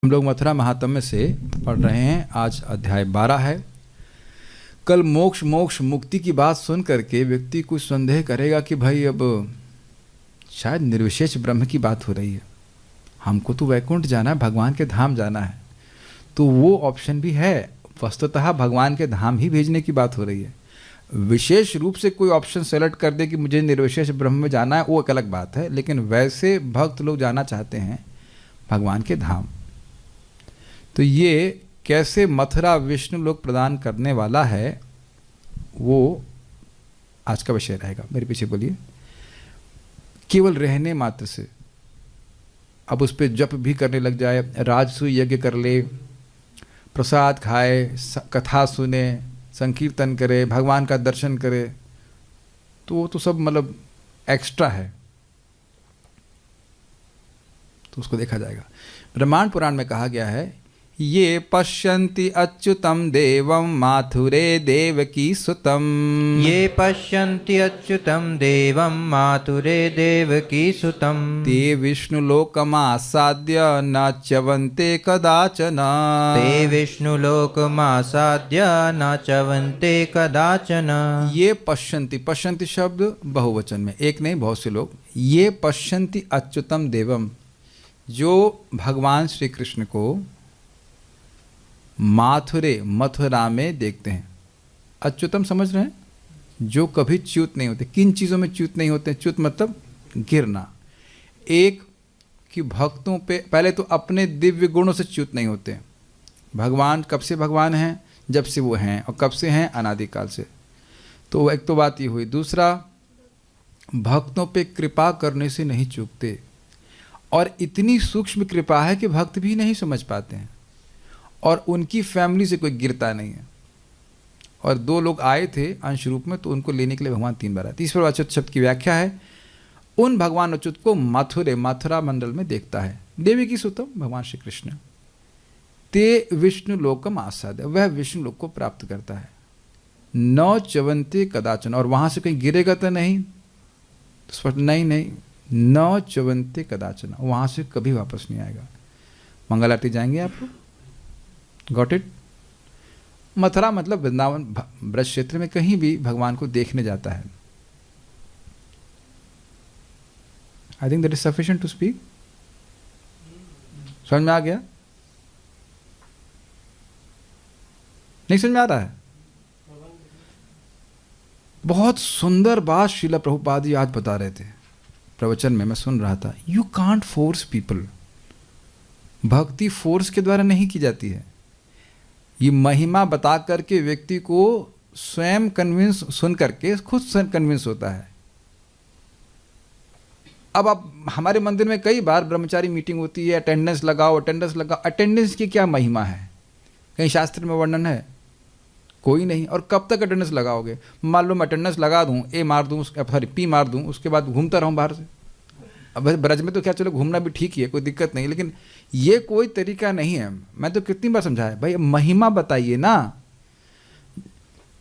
हम लोग मथुरा महात्म्य से पढ़ रहे हैं। आज अध्याय 12 है। कल मोक्ष मुक्ति की बात सुन करके व्यक्ति कुछ संदेह करेगा कि भाई अब शायद निर्विशेष ब्रह्म की बात हो रही है, हमको तो वैकुंठ जाना है, भगवान के धाम जाना है। तो वो ऑप्शन भी है, वस्तुतः भगवान के धाम ही भेजने की बात हो रही है। विशेष रूप से कोई ऑप्शन सेलेक्ट कर दे कि मुझे निर्विशेष ब्रह्म में जाना है, वो एक अलग बात है। लेकिन वैसे भक्त लोग जाना चाहते हैं भगवान के धाम। तो ये कैसे मथुरा विष्णु लोक प्रदान करने वाला है, वो आज का विषय रहेगा। मेरे पीछे बोलिए। केवल रहने मात्र से अब उस पर जप भी करने लग जाए, राजसूय यज्ञ कर ले, प्रसाद खाए, कथा सुने, संकीर्तन करे, भगवान का दर्शन करे, तो वो तो सब मतलब एक्स्ट्रा है, तो उसको देखा जाएगा। ब्रह्मांड पुराण में कहा गया है, ये पश्यन्ति अच्युतम देवम माथुरे देवकी सुतम। ये पश्यन्ति अच्युतम देवम माथुरे देवकी सुतम। ते विष्णुलोकमासाद्य न च्यवन्ते कदाचन। ते विष्णुलोकमासाद्य न च्यवन्ते कदाचन। ये पश्यन्ति, पश्यन्ति शब्द बहुवचन में, एक नहीं बहुत से लोग। ये पश्यन्ति अच्युतम देवम, जो भगवान श्री कृष्ण को माथुरे मथुरा में देखते हैं। अच्युतम समझ रहे हैं? जो कभी च्युत नहीं होते। किन चीज़ों में च्युत नहीं होते? च्युत मतलब गिरना। एक कि भक्तों पे पहले तो अपने दिव्य गुणों से च्युत नहीं होते। भगवान कब से भगवान हैं? जब से वो हैं। और कब से हैं? अनादिकाल से। तो एक तो बात ये हुई। दूसरा, भक्तों पे कृपा करने से नहीं चूकते, और इतनी सूक्ष्म कृपा है कि भक्त भी नहीं समझ पाते हैं, और उनकी फैमिली से कोई गिरता नहीं है। और दो लोग आए थे अंश रूप में, तो उनको लेने के लिए भगवान 3 बार आए। तीसरे अच्युत शब्द की व्याख्या है, उन भगवान अच्युत को मथुरा मंडल में देखता है। देवी की सुतम भगवान श्री कृष्ण। ते विष्णु लोकम आसाद, वह विष्णु लोक को प्राप्त करता है। न च्यवन्ते कदाचन, और वहां से कहीं गिरेगा तो नहीं? नहीं, न च्यवन्ते कदाचन, वहां से कभी वापस नहीं आएगा। मंगल आरती जाएंगे आप लोग? Got it? मथुरा मतलब वृंदावन ब्रज क्षेत्र में कहीं भी भगवान को देखने जाता है। I think that is sufficient to speak. समझ में आ गया? नहीं समझ में आ रहा है? बहुत सुंदर बात श्रील प्रभुपाद जी आज बता रहे थे प्रवचन में, मैं सुन रहा था। You can't force people. भक्ति फोर्स के द्वारा नहीं की जाती है। ये महिमा बता करके व्यक्ति को स्वयं कन्विंस, सुन करके खुद स्वयं कन्विंस होता है। अब आप हमारे मंदिर में कई बार ब्रह्मचारी मीटिंग होती है, अटेंडेंस लगाओ। अटेंडेंस की क्या महिमा है? कहीं शास्त्र में वर्णन है? कोई नहीं। और कब तक अटेंडेंस लगाओगे? मान लो मैं अटेंडेंस लगा दूं, ए मार दूं, पी मार दूं, उसके बाद घूमता रहूं बाहर से। अब ब्रज में तो क्या, चलो घूमना भी ठीक ही है, कोई दिक्कत नहीं, लेकिन ये कोई तरीका नहीं है। मैं तो कितनी बार समझाया, भाई महिमा बताइए ना।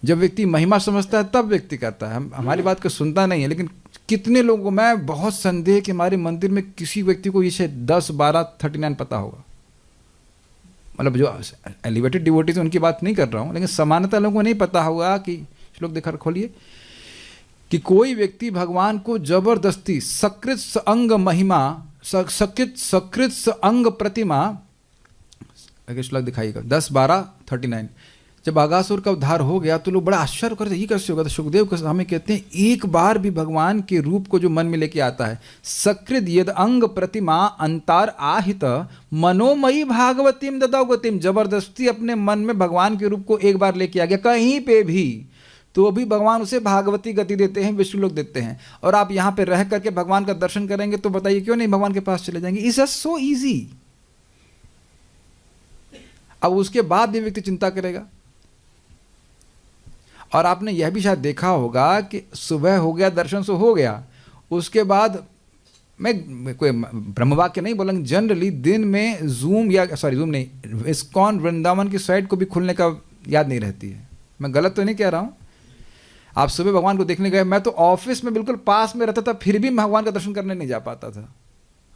जब व्यक्ति महिमा समझता है तब व्यक्ति करता है, हमारी बात को सुनता नहीं है। लेकिन कितने लोगों को, मैं बहुत संदेह कि हमारे मंदिर में किसी व्यक्ति को ये 10, 12, 39 पता होगा। मतलब जो एलिवेटेड डिवोटीज उनकी बात नहीं कर रहा हूँ, लेकिन सामान्यतः लोगों को नहीं पता होगा कि, श्लोक देखा खोलिए, कि कोई व्यक्ति भगवान को जबरदस्ती सकृत अंग महिमा, सकृत अंग प्रतिमा, श्लोक दिखाइएगा 10, 12, 39। जब आगासुर का उद्धार हो गया तो लोग बड़ा आश्चर्य करते, ये कैसे होगा? तो सुखदेव गोस्वामी कहते हैं, एक बार भी भगवान के रूप को जो मन में लेके आता है, सकृत यद अंग प्रतिमा अंतार आहित मनोमयी भागवतीम ददाव गतिम, जबरदस्ती अपने मन में भगवान के रूप को एक बार लेके आ गया कहीं पे भी, तो अभी भगवान उसे भागवती गति देते हैं, विष्णु लोक देते हैं। और आप यहाँ पे रह करके भगवान का दर्शन करेंगे तो बताइए क्यों नहीं भगवान के पास चले जाएंगे? It's just so easy. अब उसके बाद भी व्यक्ति चिंता करेगा। और आपने यह भी शायद देखा होगा कि सुबह हो गया दर्शन, सो हो गया, उसके बाद मैं कोई ब्रह्मवाक्य नहीं बोलूँगा, जनरली दिन में जूम नहीं, इस्कॉन वृंदावन की साइट को भी खुलने का याद नहीं रहती है। मैं गलत तो नहीं कह रहा हूँ? आप सुबह भगवान को देखने गए, मैं तो ऑफिस में बिल्कुल पास में रहता था, फिर भी भगवान का दर्शन करने नहीं जा पाता था।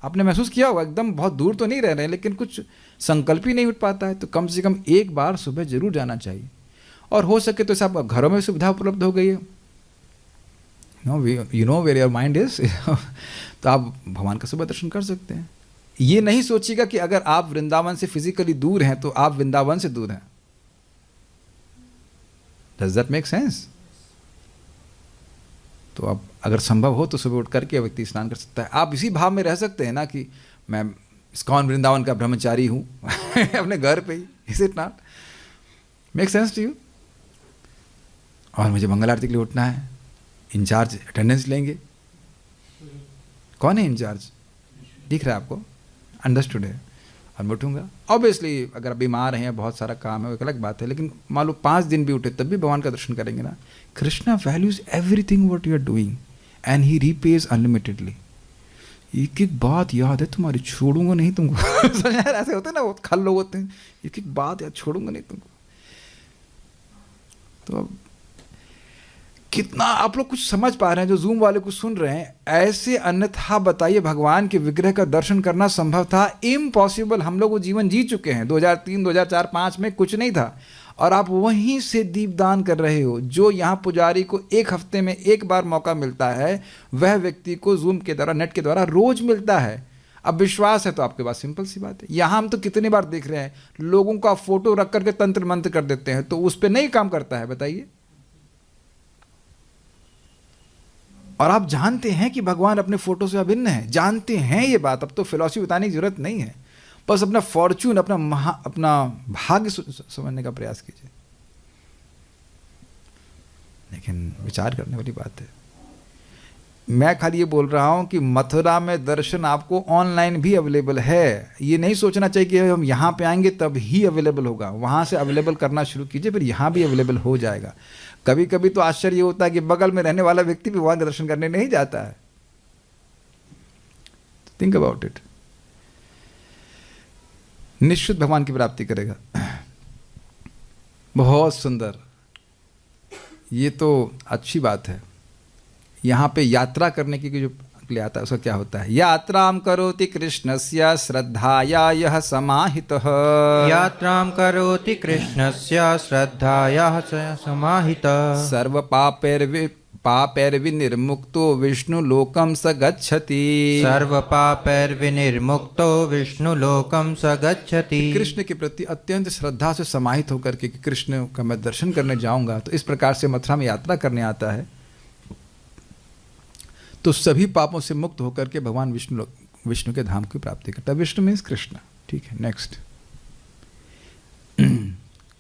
आपने महसूस किया होगा, एकदम बहुत दूर तो नहीं रह रहे हैं लेकिन कुछ संकल्प ही नहीं उठ पाता है, तो कम से कम एक बार सुबह जरूर जाना चाहिए। और हो सके तो सब घरों में सुविधा उपलब्ध हो गई है, you know where your mind is तो आप भगवान का सुबह दर्शन कर सकते हैं। ये नहीं सोचिएगा कि अगर आप वृंदावन से फिजिकली दूर हैं तो आप वृंदावन से दूर हैं। Does that make sense? तो अब अगर संभव हो तो सुबह उठ करके व्यक्ति स्नान कर सकता है। आप इसी भाव में रह सकते हैं ना कि मैं इस्कॉन वृंदावन का ब्रह्मचारी हूँ अपने घर पे ही। Is it not make sense to you? और मुझे मंगल आरती के लिए उठना है, इंचार्ज अटेंडेंस लेंगे। कौन है इंचार्ज? दिख रहा है आपको? अंडरस्टूड है। और मैं उठूंगा। ऑब्वियसली अगर बीमार हैं, बहुत सारा काम है, वो एक अलग बात है, लेकिन मान लो 5 दिन भी उठे तब भी भगवान का दर्शन करेंगे ना। Krishna values everything what you are doing and he repays unlimitedly. एक एक बात याद है तुम्हारी, छोड़ूंगा नहीं तुमको। यार ऐसे होते हैं ना, वो खल लोग होते हैं, एक एक बात याद, छोड़ूंगा नहीं तुमको। तो अब कितना आप लोग कुछ समझ पा रहे हैं जो जूम वाले कुछ सुन रहे हैं? ऐसे अन्यथा बताइए भगवान के विग्रह का दर्शन करना संभव था? इम्पॉसिबल। हम लोग वो जीवन जी चुके हैं। 2003, 2004, 2005 में कुछ नहीं था और आप वहीं से दीपदान कर रहे हो। जो यहाँ पुजारी को 1 हफ्ते में 1 बार मौका मिलता है, वह व्यक्ति को जूम के द्वारा, नेट के द्वारा रोज मिलता है। अब विश्वास है तो आपके पास सिंपल सी बात है। यहाँ हम तो कितनी बार देख रहे हैं, लोगों का फोटो रख करके तंत्र मंत्र कर देते हैं, तो उस पर नहीं काम करता है, बताइए। और आप जानते हैं कि भगवान अपने फोटो से अभिन्न है, जानते हैं ये बात। अब तो फिलॉसफी बताने की जरूरत नहीं है, बस अपना फॉर्चून, अपना भाग्य समझने का प्रयास कीजिए। लेकिन विचार करने वाली बात है। मैं खाली ये बोल रहा हूं कि मथुरा में दर्शन आपको ऑनलाइन भी अवेलेबल है। ये नहीं सोचना चाहिए कि हम यहाँ पे आएंगे तब ही अवेलेबल होगा। वहाँ से अवेलेबल करना शुरू कीजिए, फिर यहाँ भी अवेलेबल हो जाएगा। कभी कभी तो आश्चर्य होता है कि बगल में रहने वाला व्यक्ति भी भगवान का दर्शन करने नहीं जाता है। Think about it. निश्चित भगवान की प्राप्ति करेगा। बहुत सुंदर, ये तो अच्छी बात है। यहाँ पे यात्रा करने की जो लिए आता है उसका क्या होता है? यात्राम करोति कृष्णस्य श्रद्धाया यह समाहितः। यात्रां करोति कृष्णस्य श्रद्धायाः समाहितः। सर्व पापैर्विनिर्मुक्तो विष्णुलोकं स गच्छति। सर्व पापैर्विनिर्मुक्तो विष्णुलोकं स गच्छति। कृष्ण के प्रति अत्यंत श्रद्धा से समाहित होकर के कृष्ण का मैं दर्शन करने जाऊंगा, तो इस प्रकार से मथुरा में यात्रा करने आता है, तो सभी पापों से मुक्त होकर के भगवान विष्णु के धाम की प्राप्ति करता है। विष्णु मीन्स कृष्ण। ठीक है, नेक्स्ट।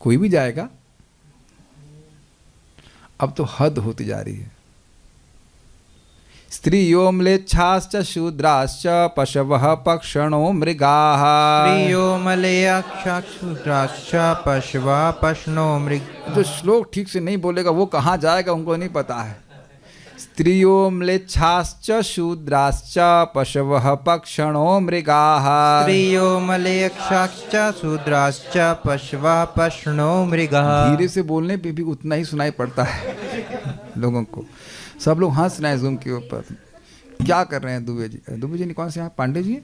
कोई भी जाएगा, अब तो हद होती जा रही है। स्त्रियो म्लेच्छाश्च शूद्राश्च पशवः पक्षणो मृगाः। स्त्रियो म्लेच्छाश्च शूद्राश्च पशवः पक्षणो मृगाः। जो श्लोक ठीक से नहीं बोलेगा वो कहाँ जाएगा उनको नहीं पता है। स्त्रियो म्लेच्छाश्च शूद्राश्च पशवः पक्षणो मृगाः। स्त्रियो म्लेच्छाश्च शूद्राश्च पशवः पक्षणो मृगाः। धीरे से बोलने पे भी उतना ही सुनाई पड़ता है लोगों को। सब लोग हंस रहे हैं जूम के ऊपर। क्या कर रहे हैं दुबे जी? दुबे जी कौन से हैं? पांडे जी?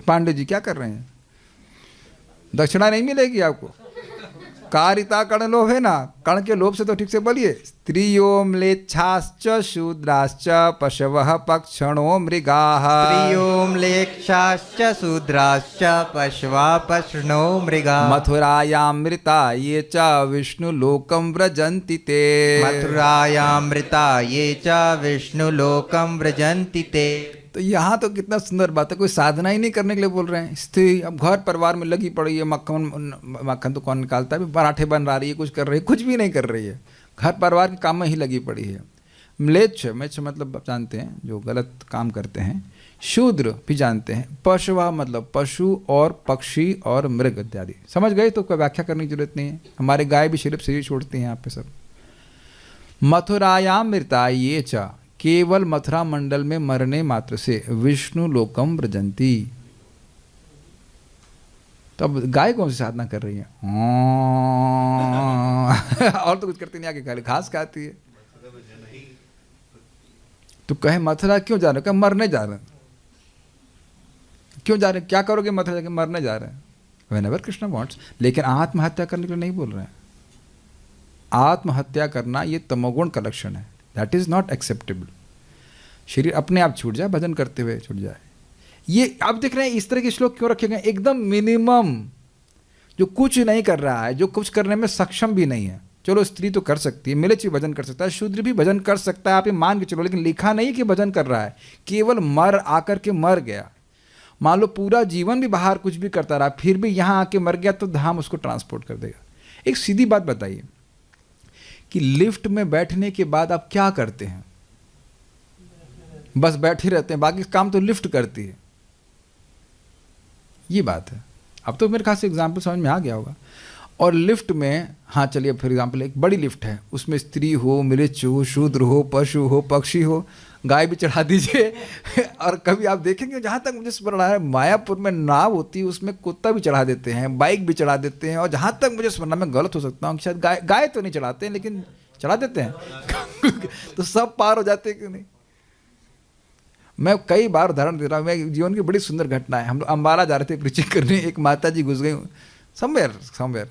पांडे जी क्या कर रहे हैं? दक्षिणा नहीं मिलेगी आपको। कारिता कर्ण लोभ है ना, कर्ण के लोभ से तो ठीक से बोलिए। स्त्रियो म्लेच्छाश्च शूद्राश्च पशवः पक्षणो मृगाः। स्त्रियो म्लेच्छाश्च शूद्राश्च पशवः पक्षणो मृगाः। मथुरायामृता ये च विष्णुलोकं व्रजन्ति ते। मथुरायामृता ये च विष्णुलोकं व्रजन्ति ते। तो यहाँ तो कितना सुंदर बात है। कोई साधना ही नहीं करने के लिए बोल रहे हैं। स्त्री अब घर परिवार में लगी पड़ी है, मक्खन तो कौन निकालता है, पराठे बन रही है, कुछ कर रही है, कुछ भी नहीं कर रही है, घर परिवार के काम में ही लगी पड़ी है। म्लेच्छ मतलब जानते हैं जो गलत काम करते हैं। शूद्र भी जानते हैं। पशुवा मतलब पशु और पक्षी और मृग इत्यादि। समझ गए? तो कोई व्याख्या करने की जरूरत नहीं है। हमारे गाय भी सिर्फ शरीर छोड़ती हैं यहाँ पे सब। मथुरायाम मृता ये च, केवल मथुरा मंडल में मरने मात्र से विष्णु लोकम व्रजंती। तो अब गाय कौन सी साधना कर रही है? और तो कुछ करती नहीं, आगे खाली घास खाती है। तो कहे मथुरा क्यों जा रहे हो? कहे मरने जा रहे हैं। क्यों जा रहे हैं? क्या करोगे? मथुरा जाके मरने जा रहे हैं। Whenever कृष्ण wants, लेकिन आत्महत्या करने के लिए नहीं बोल रहे हैं। आत्महत्या करना ये तमोगुण का लक्षण है, दैट इज नॉट एक्सेप्टेबल। शरीर अपने आप छूट जाए, भजन करते हुए छूट जाए। ये आप देख रहे हैं इस तरह के श्लोक क्यों रखे गए? एकदम मिनिमम, जो कुछ नहीं कर रहा है, जो कुछ करने में सक्षम भी नहीं है। चलो स्त्री तो कर सकती है, मिलेच भी भजन कर सकता है, शूद्र भी भजन कर सकता है, आप ये मान के चलो, लेकिन लिखा नहीं कि भजन कर रहा है, केवल मर आकर के मर गया। मान लो पूरा जीवन भी बाहर कुछ भी करता रहा, फिर भी यहाँ आके मर गया, तो धाम उसको ट्रांसपोर्ट कर देगा। एक सीधी बात बताइए कि लिफ्ट में बैठने के बाद आप क्या करते हैं? बस बैठे रहते हैं, बाकी काम तो लिफ्ट करती है। ये बात है। अब तो मेरे ख्याल से एग्जाम्पल समझ में आ गया होगा। और लिफ्ट में, हाँ चलिए फॉर एग्जाम्पल एक बड़ी लिफ्ट है, उसमें स्त्री हो, मृच हो, शूद्र हो, पशु हो, पक्षी हो, गाय भी चढ़ा दीजिए। और कभी आप देखेंगे, जहाँ तक मुझे स्मरण आ रहा है, मायापुर में नाव होती है, उसमें कुत्ता भी चढ़ा देते हैं, बाइक भी चढ़ा देते हैं, और जहाँ तक मुझे स्मरण, मैं गलत हो सकता हूँ, शायद गाय तो नहीं चढ़ाते हैं, लेकिन चढ़ा देते हैं। तो सब पार हो जाते हैं क्यों नहीं? मैं कई बार उदाहरण दे रहा हूँ, मैं जीवन की बड़ी सुंदर घटना है। हम लोग अम्बाला जा रहे थे प्रीचिंग करने, एक माता जी घुस गई समवेयर,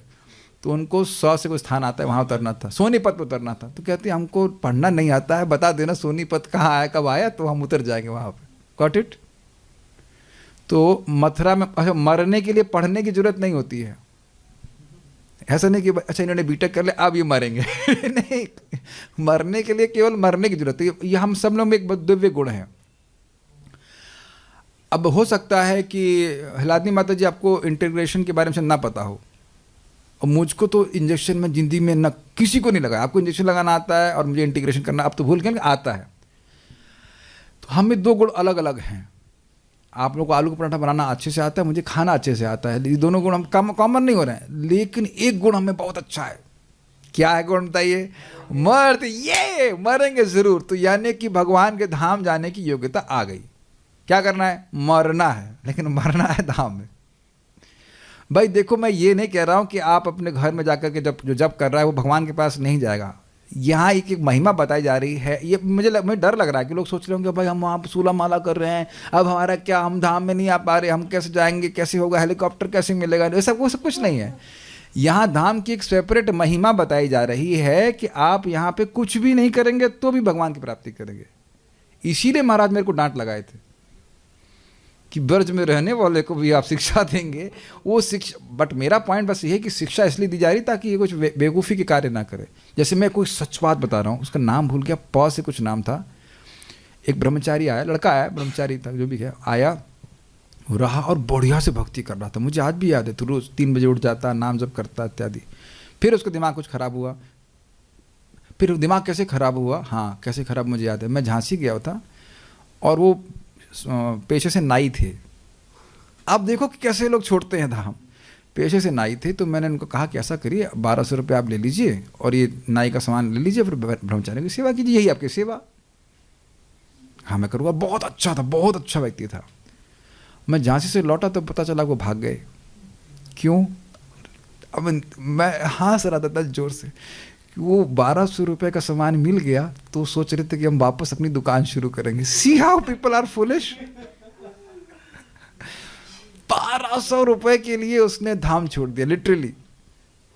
तो उनको 100 से कोई स्थान आता है, वहाँ उतरना था, सोनीपत पर उतरना था। तो कहती है हमको पढ़ना नहीं आता है, बता देना सोनीपत कहाँ आया, कब आया, तो हम उतर जाएंगे वहाँ पे। Got it? तो मथुरा में अच्छा मरने के लिए पढ़ने की जरूरत नहीं होती है। ऐसा नहीं कि अच्छा इन्होंने बीटेक कर लिया अब ये मरेंगे। नहीं, मरने के लिए केवल मरने की जरूरत है। ये हम सब लोग में एक दिव्य गुण है। अब हो सकता है कि हिलादनी माता जी आपको इंटीग्रेशन के बारे में ना पता हो, और मुझको तो इंजेक्शन में जिंदगी में न किसी को नहीं लगा। आपको इंजेक्शन लगाना आता है और मुझे इंटीग्रेशन करना अब तो भूल गए आता है। तो हम में 2 गुण अलग अलग हैं। आप लोग को आलू का पराठा बनाना अच्छे से आता है, मुझे खाना अच्छे से आता है। ये दोनों गुण हम कॉमन नहीं हो रहे हैं, लेकिन एक गुण हमें बहुत अच्छा है। क्या है गुण बताइए? मर्द, ये मरेंगे जरूर। तो यानी कि भगवान के धाम जाने की योग्यता आ गई। क्या करना है? मरना है, लेकिन मरना है धाम में। भाई देखो, मैं ये नहीं कह रहा हूँ कि आप अपने घर में जाकर के जब कर रहा है वो भगवान के पास नहीं जाएगा। यहाँ एक महिमा बताई जा रही है। ये मुझे डर लग रहा है कि लोग सोच रहे होंगे भाई हम वहाँ पर सूला माला कर रहे हैं, अब हमारा क्या, हम धाम में नहीं आ पा रहे, हम कैसे जाएंगे, कैसे होगा, हेलीकॉप्टर कैसे मिलेगा? ऐसा वो सब कुछ नहीं है। यहाँ धाम की एक सेपरेट महिमा बताई जा रही है कि आप यहाँ पे कुछ भी नहीं करेंगे तो भी भगवान की प्राप्ति करेंगे। इसीलिए महाराज मेरे को डांट लगाए थे कि ब्रज में रहने वाले को भी आप शिक्षा देंगे। वो शिक्षा, बट मेरा पॉइंट बस ये है कि शिक्षा इसलिए दी जा रही ताकि ये कुछ बेवकूफ़ी के कार्य ना करे। जैसे मैं कोई सच बात बता रहा हूँ, उसका नाम भूल गया, प से कुछ नाम था। एक ब्रह्मचारी आया, लड़का आया, ब्रह्मचारी था जो भी है, आया रहा और बढ़िया से भक्ति कर रहा था। मुझे आज भी याद है। तो रोज़ 3 बजे उठ जाता, नाम जप करता इत्यादि। फिर उसका दिमाग कुछ ख़राब हुआ। फिर दिमाग कैसे ख़राब हुआ, हाँ कैसे ख़राब मुझे याद है। मैं झांसी गया था और वो पेशे से नाई थे। आप देखो कि कैसे लोग छोड़ते हैं धाम। पेशे से नाई थे, तो मैंने उनको कहा कि ऐसा करिए 1200 रुपये आप ले लीजिए और ये नाई का सामान ले लीजिए, फिर ब्रह्मचारी की सेवा कीजिए, यही आपकी सेवा। हाँ मैं करूँगा। बहुत अच्छा था, बहुत अच्छा व्यक्ति था। मैं झांसी से लौटा तो पता चला वो भाग गए। क्यों? अब मैं हंस रहा था जोर से। वो 1200 रुपये का सामान मिल गया तो सोच रहे थे कि हम वापस अपनी दुकान शुरू करेंगे। See how people are foolish. 1200 रुपये के लिए उसने धाम छोड़ दिया लिटरली।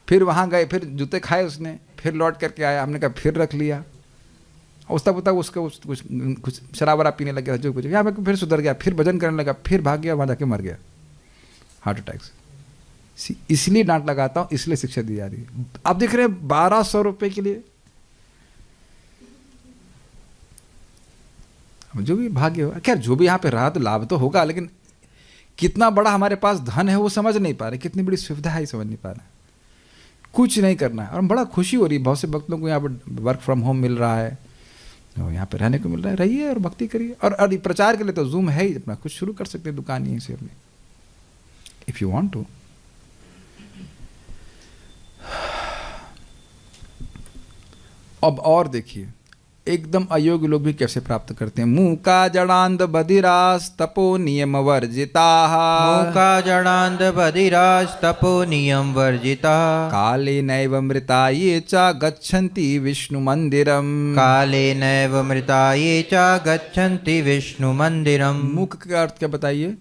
फिर वहाँ गए, फिर जूते खाए उसने, फिर लौट करके आया। हमने कहा फिर रख लिया। उसका पता उसका कुछ शराब वराब पीने लग गया, जो कुछ यहाँ पे फिर सुधर गया, फिर भजन करने लगा, फिर भाग गया, वहाँ जाके मर गया हार्ट अटैक से। इसलिए डांट लगाता हूँ, इसलिए शिक्षा दी जा रही है। आप देख रहे हैं 1200 रुपये के लिए जो भी भाग्य हो, खैर जो भी यहाँ पे रहा तो लाभ तो होगा, लेकिन कितना बड़ा हमारे पास धन है वो समझ नहीं पा रहे, कितनी बड़ी सुविधा है समझ नहीं पा रहे। कुछ नहीं करना है और बड़ा खुशी हो रही है। बहुत से भक्तों को यहाँ पर वर्क फ्रॉम होम मिल रहा है, यहाँ पे रहने को मिल रहा है। रहिए और भक्ति करिए। और प्रचार के लिए तो जूम है ही, अपना कुछ शुरू कर सकते हैं दुकान यहीं से अपनी, इफ यू वांट टू। अब और देखिए एकदम अयोग्य लोग भी कैसे प्राप्त करते हैं। मुंह का जड़ांध बधिरास तपो नियम वर्जिता, मूका जडांध बधिराज तपो नियम वर्जिता, काले नैव मृता ये च गच्छन्ति विष्णु मंदिरम, काले नैव मृता ये च गच्छन्ति विष्णु मंदिरम। मुख का अर्थ क्या बताइए?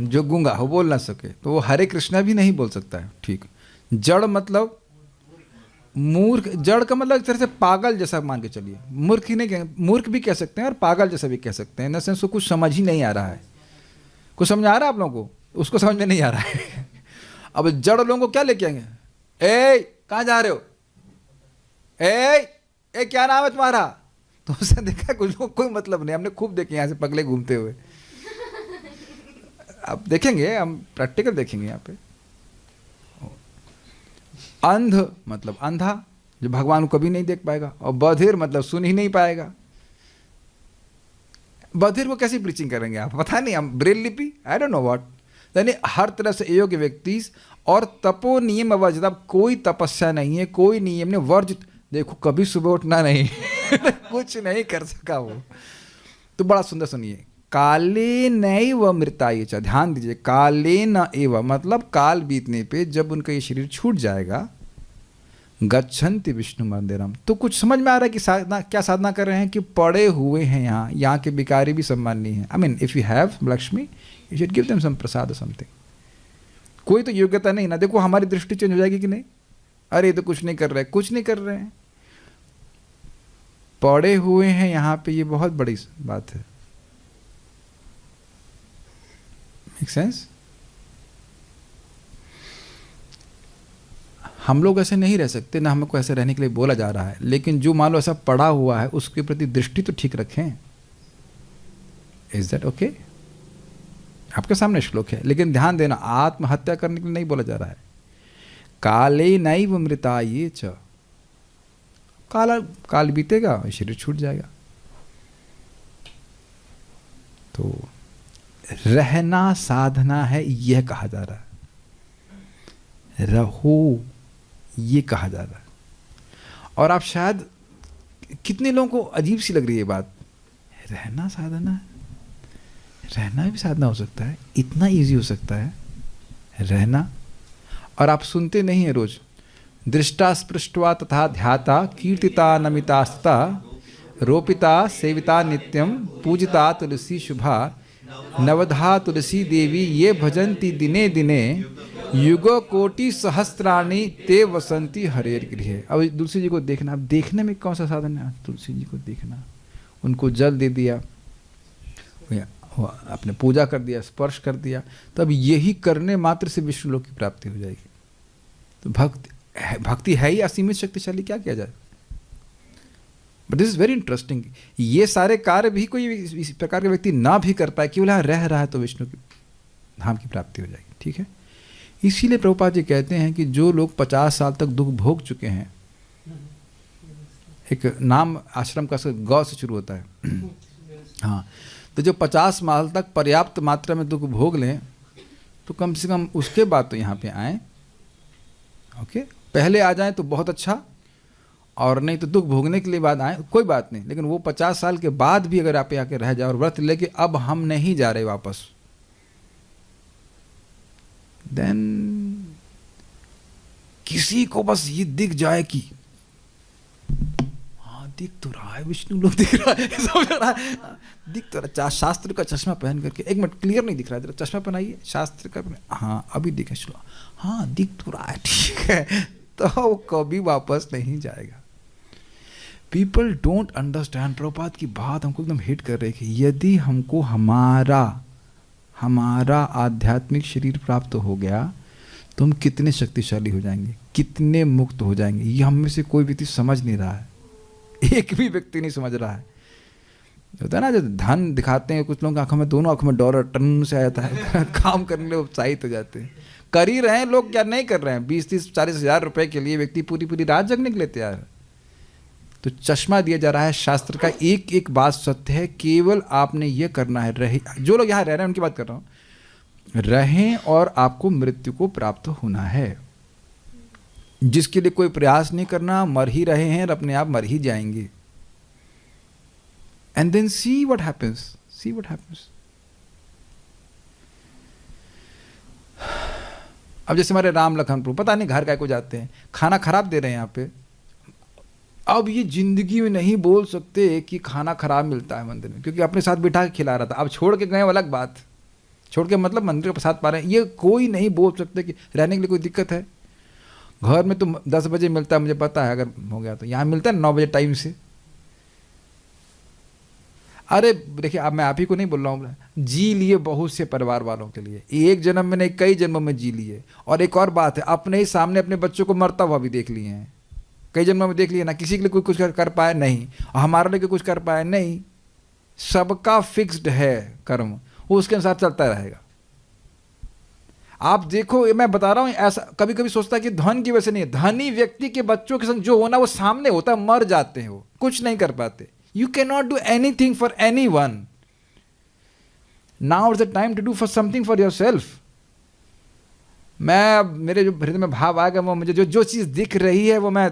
जो गूंगा हो बोल ना सके तो वो हरे कृष्णा भी नहीं बोल सकता है, ठीक। जड़ मतलब मूर्ख, जड़ का मतलब एक तरह से पागल जैसा मान के चलिए, मूर्ख ही नहीं कहेंगे, मूर्ख भी कह सकते हैं और पागल जैसा भी कह सकते हैं, इन द सेंस कुछ समझ ही नहीं आ रहा है। कुछ समझ आ रहा है आप लोगों को? उसको समझ में नहीं आ रहा है। अब जड़ लोगों को क्या लेके आएंगे, ए कहाँ जा रहे हो, ए क्या नाम है तुम्हारा, तो उसने देखा कुछ लोग कोई मतलब नहीं, हमने खूब देखे यहाँ से पगले घूमते हुए। आप देखेंगे, हम प्रैक्टिकल देखेंगे यहाँ पे। अंध मतलब अंधा, जो भगवान को कभी नहीं देख पाएगा, और बधिर मतलब सुन ही नहीं पाएगा। बधिर को कैसी प्रीचिंग करेंगे आप, पता नहीं, हम ब्रेल लिपि, आई डोंट नो व्हाट। यानी हर तरह से अयोग्य व्यक्ति और तपो नियम वर्जित, अब कोई तपस्या नहीं है, कोई नियम नहीं, वर्जित। देखो कभी सुबह उठना नहीं कुछ नहीं कर सका वो। तो बड़ा सुंदर सुनिए, काले नैव मृताय च, ध्यान दीजिए, काले न एव मतलब काल बीतने पे जब उनका ये शरीर छूट जाएगा, गच्छन्ति विष्णु मंदिरम। तो कुछ समझ में आ रहा है कि साधना, क्या साधना कर रहे हैं, कि पड़े हुए हैं यहाँ के भिखारी भी सम्माननीय हैं। I mean if you have Lakshmi you should give them some prasad something. कोई तो योग्यता नहीं ना, देखो हमारी दृष्टि चेंज हो जाएगी कि नहीं, अरे ये तो कुछ नहीं कर रहे, कुछ नहीं कर रहे हैं, पड़े हुए हैं यहाँ पे, ये बहुत बड़ी बात है। Make sense? हम लोग ऐसे नहीं रह सकते ना, हमको ऐसे रहने के लिए बोला जा रहा है, लेकिन जो मान लो ऐसा पड़ा हुआ है उसके प्रति दृष्टि तो ठीक रखें। Is that okay? आपके सामने श्लोक है, लेकिन ध्यान देना, आत्महत्या करने के लिए नहीं बोला जा रहा है। काले नैव मृताये च, काल बीतेगा, शरीर छूट जाएगा। तो रहना साधना है, यह कहा जा रहा है, रहो ये कहा जा रहा है। और आप शायद, कितने लोगों को अजीब सी लग रही है ये बात, रहना साधना है, रहना भी साधना हो सकता है, इतना इजी हो सकता है रहना। और आप सुनते नहीं है रोज, दृष्टा स्पृष्टवा तथा ध्याता कीर्तिता नमितास्ता रोपिता सेविता नित्यम पूजिता तुलसी शुभा नवधा तुलसी देवी ये भजन्ति दिने दिने युगो कोटि सहस्त्राणि ते वसंती हरेर गृहे। अब तुलसी जी को देखना, अब देखने में कौन सा साधन है, तुलसी जी को देखना, उनको जल दे दिया, अपने पूजा कर दिया, स्पर्श कर दिया, तो अब यही करने मात्र से विष्णु लोक की प्राप्ति हो जाएगी। तो भक्ति है ही असीमित शक्तिशाली, क्या किया जाए। But this is very interesting, ये सारे कार्य भी कोई इस प्रकार का व्यक्ति ना भी कर पाए, केवल यहाँ रह रहा है तो विष्णु की धाम की प्राप्ति हो जाएगी। ठीक है, इसीलिए प्रभुपाद जी कहते हैं कि जो लोग 50 साल तक दुख भोग चुके हैं, एक नाम आश्रम का गौ से शुरू होता है हाँ, तो जो 50 साल तक पर्याप्त मात्रा में दुख भोग लें, तो कम से कम उसके बाद तो यहाँ पे आएँ। ओके, पहले आ जाएं तो बहुत अच्छा, और नहीं तो दुख भोगने के लिए बाद आए, कोई बात नहीं, लेकिन वो 50 साल के बाद भी अगर आप आके रह जाए और व्रत लेके अब हम नहीं जा रहे वापस, देन किसी को बस ये दिख जाए कि हाँ दिख तो रहा है, विष्णु लोग दिख रहा है, समझ रहा है, दिख तो रहा, शास्त्र का चश्मा पहन करके, एक मिनट क्लियर नहीं दिख रहा है, जरा चश्मा पहनाइए, शास्त्र का, हाँ अभी दिखे, हाँ दिख तो रहा है, ठीक है, तो कभी वापस नहीं जाएगा। पीपल डोंट अंडरस्टैंड, प्रभुपाद की बात हमको एकदम हिट कर रही है। यदि हमको हमारा आध्यात्मिक शरीर प्राप्त हो गया तो हम कितने शक्तिशाली हो जाएंगे, कितने मुक्त हो जाएंगे, ये हम में से कोई व्यक्ति समझ नहीं रहा है, एक भी व्यक्ति नहीं समझ रहा है। होता है ना, जो धन दिखाते हैं कुछ लोगों की आंखों में, दोनों आंखों में डॉलर टन से आ जाता है काम करने के लिए उत्साहित हो जाते हैं। कर ही रहे हैं लोग, क्या नहीं कर रहे हैं, 20-30-40 हज़ार रुपए के लिए व्यक्ति पूरी रात जगने के लिए तैयार है। तो चश्मा दिया जा रहा है शास्त्र का, एक एक बात सत्य है, केवल आपने ये करना है, रहे, जो लोग यहाँ रह रहे हैं उनकी बात कर रहा हूँ, रहें और आपको मृत्यु को प्राप्त होना है, जिसके लिए कोई प्रयास नहीं करना, मर ही रहे हैं और अपने आप मर ही जाएंगे। And then see what happens, see what happens. अब जैसे हमारे राम लखन प्रभु पता नहीं घर का को जाते हैं, खाना खराब दे रहे हैं यहाँ पे, अब ये जिंदगी में नहीं बोल सकते कि खाना खराब मिलता है मंदिर में, क्योंकि अपने साथ बिठा के खिला रहा था, अब छोड़ के गए अलग बात, छोड़ के मतलब मंदिर का प्रसाद पा रहे हैं, ये कोई नहीं बोल सकते कि रहने के लिए कोई दिक्कत है। घर में तो 10 बजे मिलता है, मुझे पता है, अगर हो गया तो यहाँ मिलता है 9 बजे टाइम से। अरे देखिए, अब मैं आप ही को नहीं बोल रहा हूँ, जी लिए बहुत से परिवार वालों के लिए, एक जन्म में नहीं कई जन्मों में जी लिए। और एक और बात है, अपने ही सामने अपने बच्चों को मरता हुआ भी देख लिए हैं, कई जन्मों में देख लिए ना। किसी के लिए कोई कुछ कर पाए नहीं, और हमारे लिए कुछ कर पाए नहीं। सबका फिक्स्ड है कर्म, वो उसके अनुसार चलता रहेगा। आप देखो, मैं बता रहा हूं, ऐसा कभी कभी सोचता है कि धन की वजह से नहीं है, धनी व्यक्ति के बच्चों के संग जो होना वो सामने होता है, मर जाते हैं, वो कुछ नहीं कर पाते। You can not do anything for anyone. Now is the time to do for something for yourself. मैं, मेरे जो हृदय में भाव आएगा, वो मुझे जो चीज़ दिख रही है वो मैं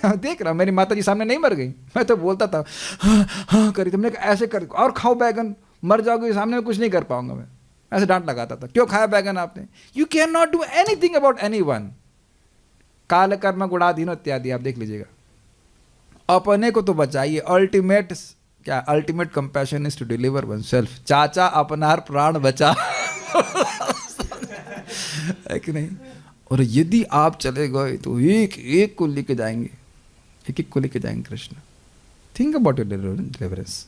देख रहा हूँ। मेरी माता जी सामने नहीं मर गई, मैं तो बोलता था हाँ हाँ करी, तुमने ऐसे कर और खाओ बैगन, मर जाओगे, सामने में कुछ नहीं कर पाऊंगा मैं, ऐसे डांट लगाता था, क्यों खाया बैगन आपने। You can not do anything about any one. काल कर्म गुणाधीनो इत्यादि आप देख लीजिएगा। अपने को तो बचाइए, अल्टीमेट क्या, ultimate compassion is to deliver oneself. चाचा अपनार प्राण बचा है कि नहीं। और यदि आप चले गए तो एक एक को लेके जाएंगे, एक एक को लेके जाएंगे Krishna. Think about your deliverance.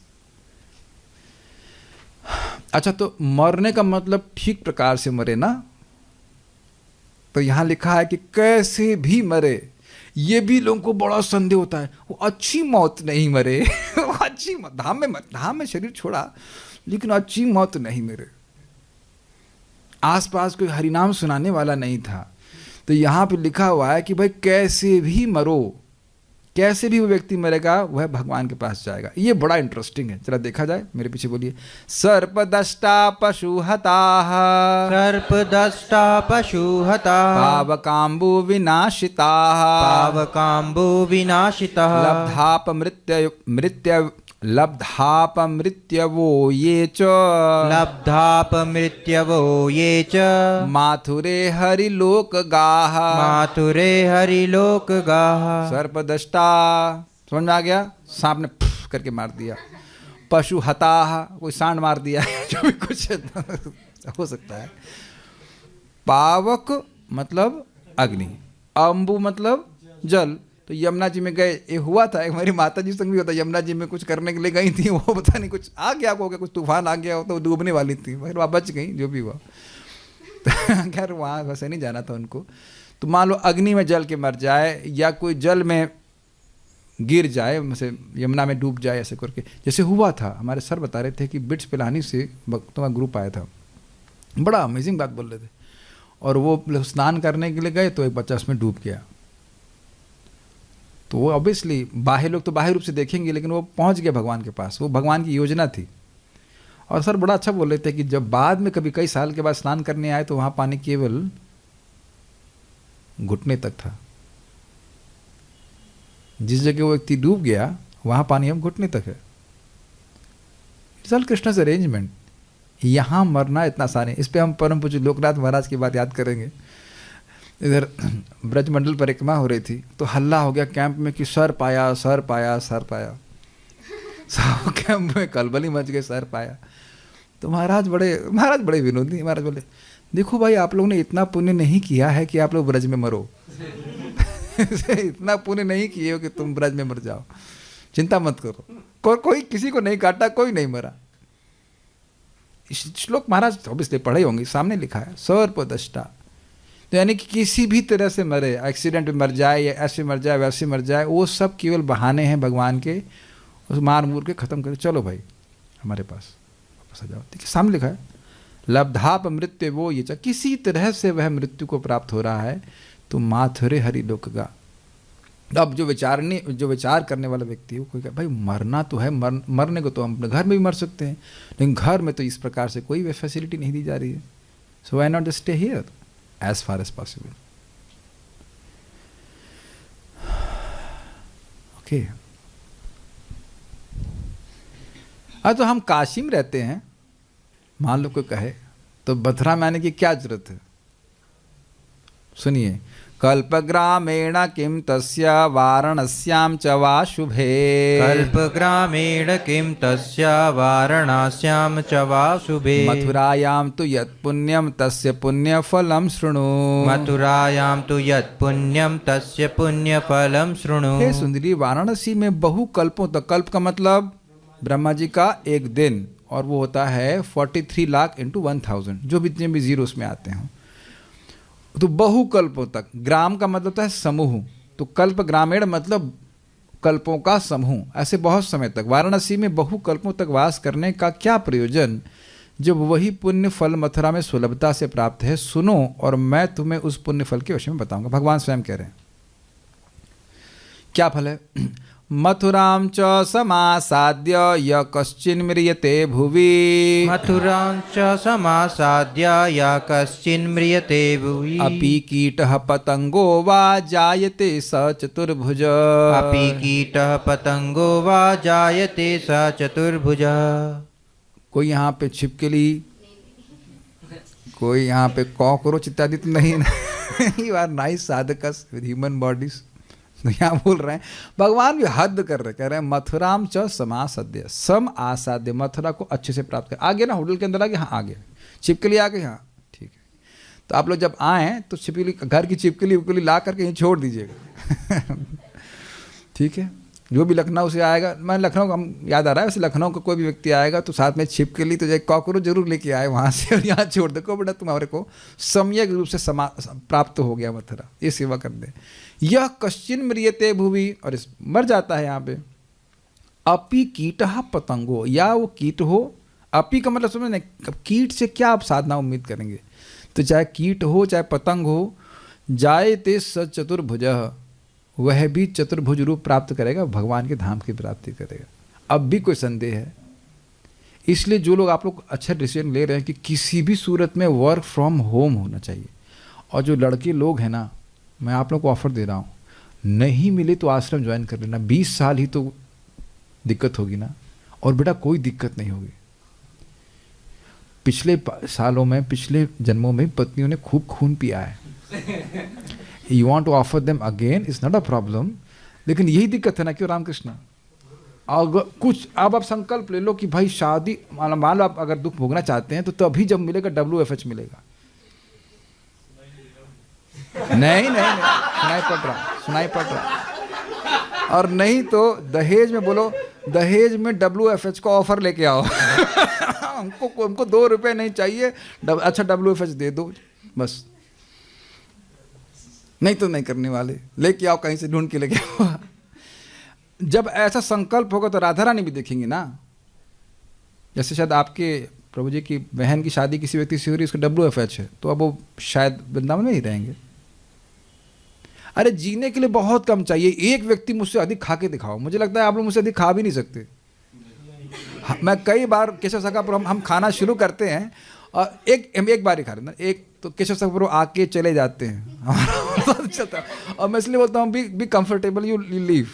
अच्छा, तो मरने का मतलब ठीक प्रकार से मरे ना, तो यहां लिखा है कि कैसे भी मरे। ये भी लोगों को बड़ा संदेह होता है, वो अच्छी मौत नहीं मरे वो अच्छी मौत, धाम में शरीर छोड़ा लेकिन अच्छी मौत नहीं मरे। आसपास कोई हरिनाम सुनाने वाला नहीं था, तो यहां पे लिखा हुआ है कि भाई कैसे भी मरो, कैसे भी वो व्यक्ति मरेगा वह भगवान के पास जाएगा। ये बड़ा इंटरेस्टिंग है, चला देखा जाए, मेरे पीछे बोलिए। सर्पदष्टा पशुहताः, सर्पदष्टा पशुहताः, पावकाम्बु विनाशिताः, पावकाम्बु विनाशितः, लब्धापमृत्यवो ये च, लब्धापमृत्यवो ये च, माथुरे हरिलोकगाः, माथुरे हरिलोकगाः। सर्पदष्टा, समझ में आ गया, सांप ने फुफ करके मार दिया। पशु हताः, कोई सांड मार दिया जो भी कुछ हो सकता है। पावक मतलब अग्नि, अम्बु मतलब जल। तो यमुना जी में गए, ये हुआ था, एक हमारी माता जी संग भी होता, यमुना जी में कुछ करने के लिए गई थी, वो पता नहीं कुछ आ गया, हो गया कुछ तूफान आ गया हो, तो वो डूबने वाली थी, फिर वहाँ बच गई, जो भी हुआ। तो खैर वहाँ वैसे नहीं जाना था उनको। तो मान लो अग्नि में जल के मर जाए, या कोई जल में गिर जाए, जैसे यमुना में डूब जाए, ऐसे करके जैसे हुआ था। हमारे सर बता रहे थे कि बिट्स पिलानी से भक्तों का ग्रुप आया था, बड़ा अमेजिंग बात बोल रहे थे। और वो स्नान करने के लिए गए तो एक बच्चा उसमें डूब गया। तो वो ऑब्वियसली बाहर लोग तो बाहर रूप से देखेंगे, लेकिन वो पहुंच गया भगवान के पास, वो भगवान की योजना थी। और सर बड़ा अच्छा बोल रहे थे कि जब बाद में कभी कई साल के बाद स्नान करने आए तो वहाँ पानी केवल घुटने तक था। जिस जगह वो व्यक्ति डूब गया वहाँ पानी अब घुटने तक है। It's all Krishna's arrangement. यहाँ मरना इतना आसान है। इस पर हम परम पूज्य लोकनाथ महाराज की बात याद करेंगे। इधर ब्रजमंडल परिक्रमा हो रही थी, तो हल्ला हो गया कैंप में कि सर पाया, सर पाया, सर पाया। सब कैंप में कलबली मच गए, सर पाया। तो महाराज बड़े विनोदी। महाराज बोले, देखो भाई, आप लोगों ने इतना पुण्य नहीं किया है कि आप लोग ब्रज में मरो इतना पुण्य नहीं किए हो कि तुम ब्रज में मर जाओ, चिंता मत करो। कोई किसी को नहीं काटा, कोई नहीं मरा। श्लोक महाराज ऑब्वियसली पढ़े होंगे, सामने लिखा है सर्पदष्टा। तो यानी कि किसी भी तरह से मरे, एक्सीडेंट में मर जाए, या ऐसे मर जाए, वैसे मर जाए, वो सब केवल बहाने हैं भगवान के, उस मार मूर के ख़त्म कर, चलो भाई हमारे पास वापस आ जाओ। देखिए सामने लिखा है, लब्धाप मृत्यु वो ये, किसी तरह से वह मृत्यु को प्राप्त हो रहा है तो माथुरे हरिलोकगा। अब जो विचार करने वाला व्यक्ति है, वो कोई कहे भाई मरना तो है, मरने को तो हम अपने घर में भी मर सकते हैं, लेकिन घर में तो इस प्रकार से कोई फैसिलिटी नहीं दी जा रही है। So why not just stay here as far as possible. Okay. तो हम काशी में रहते हैं, मान लो कोई कहे तो मथुरा में आने की क्या जरूरत है। सुनिए, कल्पग्रामेण किं तस्य वाराणस्यां च वा शुभे। कल्पग्रामेण किं तस्य वाराणस्यां च वा शुभे। मथुरायां तु यत् पुण्यं तस्य पुण्यफलं शृणु। मथुरायां तु यत् पुण्यं तस्य पुण्यफलं शृणु। हे सुंदरी, वाराणसी में बहु कल्पों तक, कल्प का मतलब ब्रह्मा जी का एक दिन, और वो होता है 43 लाख इंटू 1000, जो भी जितने भी जीरो उसमें आते हैं, तो बहु कल्पों तक। ग्राम का मतलब होता है समूह, तो कल्प ग्रामीण मतलब कल्पों का समूह। ऐसे बहुत समय तक वाराणसी में बहु कल्पों तक वास करने का क्या प्रयोजन, जब वही पुण्य फल मथुरा में सुलभता से प्राप्त है। सुनो और मैं तुम्हें उस पुण्य फल के विषय में बताऊंगा। भगवान स्वयं कह रहे हैं क्या फल है। मथुरां च समासाद्य य कश्चिन्म्रियते भुवि। मथुरां च समासाद्य य कश्चिन्म्रियते भुवि। अपि कीटः पतंगो वा जायते स चतुर्भुज। अपि कीटः पतंगो वा जायते स चतुर्भुज। कोई यहाँ पे छिपकली, कोई यहाँ पे कॉकरोच इत्यादि तो नहीं ना। यू आर नाइस साधकस विद ह्यूमन बॉडीज। तो यहाँ बोल रहे हैं, भगवान भी हद कर रहे, कह रहे हैं मथुराम च समासाद्य, सम आसाद्य, मथुरा को अच्छे से प्राप्त कर। आगे ना होटल के अंदर आगे, हाँ आगे छिपकली आ गई, हाँ ठीक है। तो आप लोग जब आएँ तो छिपकली, घर की छिपकली उपकली ला करके यहीं छोड़ दीजिएगा। ठीक है। जो भी लखनऊ से आएगा, मैं लखनऊ का याद आ रहा है, वैसे लखनऊ का कोई भी व्यक्ति आएगा तो साथ में छिपकली तो एक कॉकरोच जरूर लेके आए वहाँ से, और यहाँ छोड़ दे को बेटा तुम्हारे को सम्यक रूप से प्राप्त हो गया मथुरा, ये सेवा कर दे। यह कश्चिन म्रियते भुवि, और इस मर जाता है यहाँ पे। अपि कीटः पतंगो, या वो कीट हो। अपि का मतलब समझ नहीं, कीट से क्या आप साधना उम्मीद करेंगे। तो चाहे कीट हो चाहे पतंग हो, जायते स चतुर्भुजः, वह भी चतुर्भुज रूप प्राप्त करेगा, भगवान के धाम की प्राप्ति करेगा। अब भी कोई संदेह है। इसलिए जो लोग, आप लोग अच्छा डिसीजन ले रहे हैं कि किसी भी सूरत में वर्क फ्रॉम होम होना चाहिए। और जो लड़के लोग हैं ना, मैं आप लोग को ऑफर दे रहा हूँ, नहीं मिले तो आश्रम ज्वाइन कर लेना। 20 साल ही तो दिक्कत होगी ना, और बेटा कोई दिक्कत नहीं होगी। पिछले सालों में, पिछले जन्मों में पत्नियों ने खूब खून पिया है। You want to offer them again, it's not a problem. लेकिन यही दिक्कत है ना, क्यों रामकृष्ण। अगर कुछ अब आप संकल्प ले लो कि भाई शादी, मान लो आप अगर दुख भोगना चाहते हैं तो तभी जब मिलेगा WFH मिलेगा। नहीं, सुनाई पड़ रहा। और नहीं तो दहेज में बोलो, दहेज में WFH का ऑफर लेके आओ। हमको 2 रुपए नहीं चाहिए, अच्छा WFH दे दो बस। नहीं तो नहीं करने वाले, लेके आओ कहीं से ढूंढ के लेके आओ। जब ऐसा संकल्प होगा तो राधा रानी भी देखेंगे ना। जैसे शायद आपके प्रभु जी की बहन की शादी किसी व्यक्ति से हो रही है, उसका WFH है, तो अब वो शायद वृंदावन में ही रहेंगे। अरे जीने के लिए बहुत कम चाहिए, एक व्यक्ति मुझसे अधिक खा के दिखाओ। मुझे लगता है आप लोग मुझसे अधिक खा भी नहीं सकते। मैं कई बार केशव सखापुर हम खाना शुरू करते हैं और एक बार ही खा रहे, एक तो केशव सखापुर आके चले जाते हैं। अच्छा था, और मैं इसलिए बोलता हूँ बी कंफर्टेबल, यू लीव।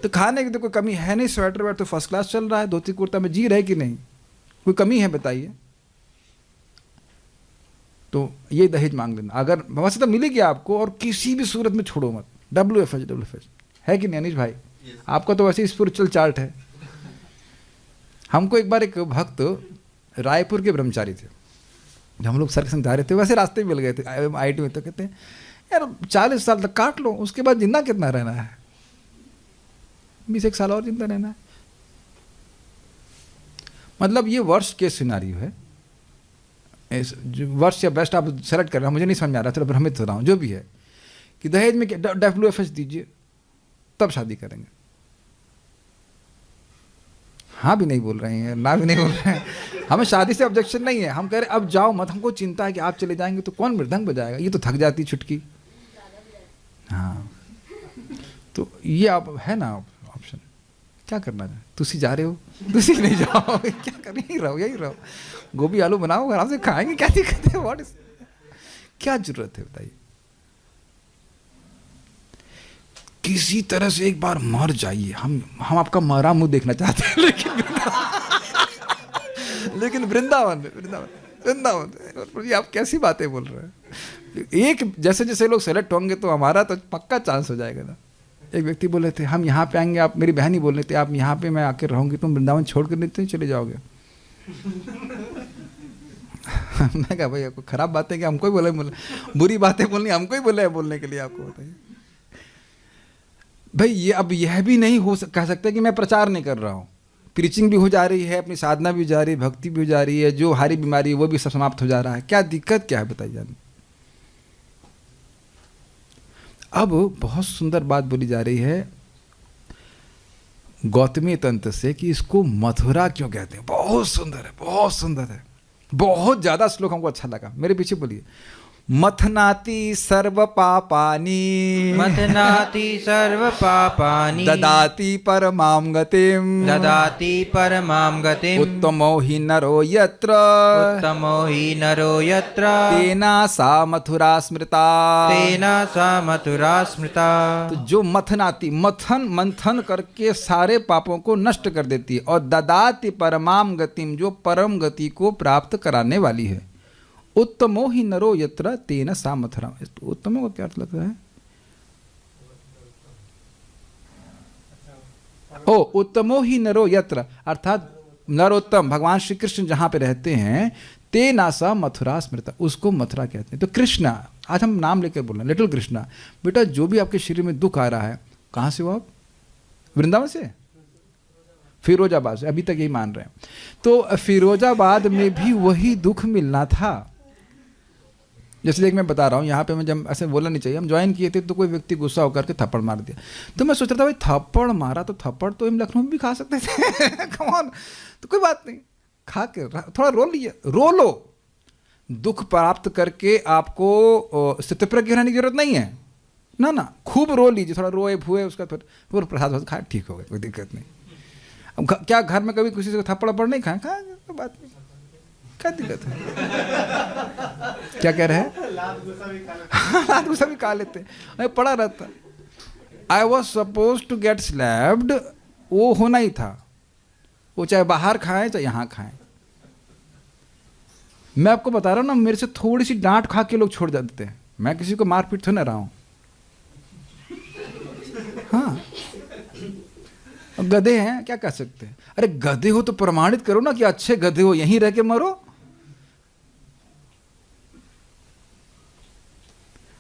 तो खाने की तो कोई कमी है नहीं, स्वेटर वेटर तो फर्स्ट क्लास चल रहा है, धोती कुर्ता में जी रहे कि नहीं, कोई कमी है बताइए। तो ये दहेज मांग लेना, अगर वैसे तो मिलेगी आपको, और किसी भी सूरत में छोड़ो मत। WFH है कि नहीं अनिश भाई? आपका तो वैसे स्पिरिचुअल चार्ट है। हमको एक बार एक भक्त रायपुर के ब्रह्मचारी थे, जब हम लोग सर के संग जा रहे थे, वैसे रास्ते में मिल गए थे IIT में। तो कहते हैं यार 40 साल तक काट लो, उसके बाद जिंदा कितना रहना है? 21 साल और जिंदा रहना है। मतलब ये वर्ष के सिनारियो है, वर्ष या बेस्ट आप सेलेक्ट कर रहे हैं, मुझे नहीं समझ में आ रहा, थोड़ा भ्रमित हो रहा हूँ। जो भी है कि दहेज में WFH दीजिए तब शादी करेंगे। हाँ भी नहीं बोल रहे हैं, ना भी नहीं बोल रहे हैं। हमें शादी से ऑब्जेक्शन नहीं है, हम कह रहे अब जाओ मत। हमको चिंता है कि आप चले जाएंगे तो कौन मृदंग बजाएगा, ये तो थक जाती छुटकी। हाँ, तो ये आप है ना ऑप्शन। क्या करना है? तुसी जा रहे हो, तुसी नहीं जाओ, क्या कर, यही रहो। गोभी आलू बनाओ, आराम से खाएंगे, क्या दिक्कत है? व्हाट इज, क्या जरूरत है बताइए? किसी तरह से एक बार मर जाइए। हम आपका मरा मुंह देखना चाहते हैं, लेकिन वृंदावन वृंदावन। जी आप कैसी बातें बोल रहे हैं? एक जैसे जैसे लोग सेलेक्ट होंगे तो हमारा तो पक्का चांस हो जाएगा ना। एक व्यक्ति बोले थे हम यहाँ पे आएंगे, आप, मेरी बहन ही बोल रहे थे आप यहाँ पे मैं आके रहूँगी, तुम वृंदावन छोड़ कर नहीं चले जाओगे। मैं कहा भाई आपको खराब बातें क्या हमको ही बोले, बुरी बातें बोलनी हमको ही बोले बोलने के लिए, आपको बताइए भाई। ये अब यह भी नहीं कह सकते कि मैं प्रचार नहीं कर रहा हूँ, प्रीचिंग भी हो जा रही है, अपनी साधना भी हो जा रही है, भक्ति भी हो जा रही है, जो हारी बीमारी है वो भी सब समाप्त हो जा रहा है, क्या दिक्कत क्या है बताइए जाने। अब बहुत सुंदर बात बोली जा रही है गौतमी तंत्र से कि इसको मथुरा क्यों कहते हैं। बहुत सुंदर है, बहुत सुंदर है, बहुत ज्यादा श्लोक हमको अच्छा लगा। मेरे पीछे बोलिए। मथनाति सर्व पापानि, मथनाति सर्व पापानि, ददाति परमां गतिं, ददाति परमां गतिम्, उत्तमो हि नरो यत्र, उत्तमो हि नरो यत्र, तेना सा मथुरा स्मृता, तेना सा मथुरा स्मृता। तो जो मथनाति, मंथन करके सारे पापों को नष्ट कर देती है, और ददाति परमां गतिम, जो परम गति को प्राप्त कराने वाली है। उत्तमो ही नरो यत्र तेन सा मथुरा। उत्तमो को क्या अर्थ लगता है? ओ उत्तमो ही नरो यत्र, अर्थात नरोत्तम भगवान श्री कृष्ण जहां पे रहते हैं, तेना सा मथुरा स्मृता, उसको मथुरा कहते हैं। तो कृष्णा, आज हम नाम लेकर बोल रहे हैं, लिटिल कृष्णा। बेटा जो भी आपके शरीर में दुख आ रहा है, कहां से हो आप? वृंदावन से, फिरोजाबाद से, अभी तक यही मान रहे हैं। तो फिरोजाबाद में भी वही दुख मिलना था। जैसे देख मैं बता रहा हूँ, यहाँ पे मैं जब ऐसे बोलना नहीं चाहिए, हम ज्वाइन किए थे तो कोई व्यक्ति गुस्सा होकर के थप्पड़ मार दिया, तो मैं सोच रहा था भाई थप्पड़ मारा तो थप्पड़ तो हम लखनऊ में भी खा सकते थे। कम ऑन, तो कोई बात नहीं, खा के थोड़ा रो लिए, रो लो। दुख प्राप्त करके आपको स्थितप्रज्ञ रहने की जरूरत नहीं है ना, ना खूब रो लीजिए, थोड़ा रोए भूए, उसका थोड़ा प्रसाद खा, ठीक हो गया, कोई दिक्कत नहीं। अब क्या घर में कभी किसी से थप्पड़ वप्पड़ नहीं खाए? खा, कोई बात नहीं, क्या दिक्कत है? क्या कह रहे हैं? लात गुस्सा भी खा लेते हैं, पड़ा रहता। I was suppose to get slapped, वो होना ही था, वो चाहे बाहर खाएं चाहे यहाँ खाएं। मैं आपको बता रहा हूँ ना, मेरे से थोड़ी सी डांट खा के लोग छोड़ देते हैं, मैं किसी को मारपीट तो नहीं रहा हूँ। हाँ, गधे हैं, क्या कह सकते हैं? अरे गधे हो तो प्रमाणित करो ना कि अच्छे गधे हो, यहीं रह के मरो।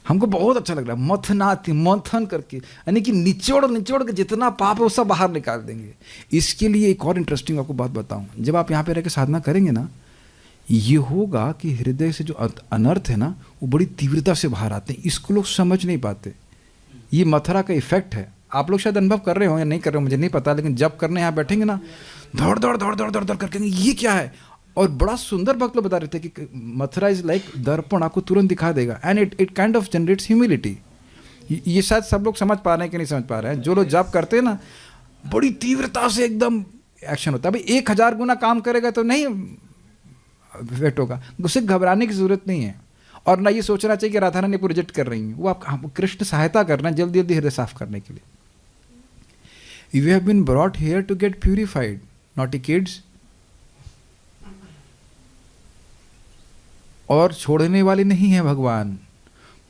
हमको बहुत अच्छा लग रहा है मथनाति, मंथन करके, यानी कि निचोड़ निचोड़ के जितना पाप है वो सब बाहर निकाल देंगे। इसके लिए एक और इंटरेस्टिंग आपको बात बताऊं, जब आप यहाँ पे रह के साधना करेंगे ना, ये होगा कि हृदय से जो अनर्थ है ना, वो बड़ी तीव्रता से बाहर आते हैं। इसको लोग समझ नहीं पाते। ये मथुरा का इफेक्ट है। आप लोग शायद अनुभव कर रहे हो या नहीं कर रहे हो मुझे नहीं पता, लेकिन जब करने यहाँ बैठेंगे ना, दौड़ दौड़ दौड़ दौड़ दौड़ दौड़ करके ये क्या है। और बड़ा सुंदर भक्त लोग बता रहे थे कि मथुरा इज लाइक दर्पण, आपको तुरंत दिखा देगा, and it kind of generates humility. ये शायद सब लोग समझ पा रहे हैं कि नहीं समझ पा रहे हैं। जो लोग जब करते हैं ना, बड़ी तीव्रता से एकदम एक्शन होता है। भाई 1000 गुना काम करेगा तो नहीं इफेक्ट होगा, उससे घबराने की जरूरत नहीं है। और ना ये सोचना चाहिए कि राधा रानी को रिजेक्ट कर रही हैं, वो आप कृष्ण सहायता कर रहे हैं जल्दी जल्दी हृदय साफ करने के लिए। You have been brought here to get purified, naughty kids. और छोड़ने वाले नहीं है भगवान,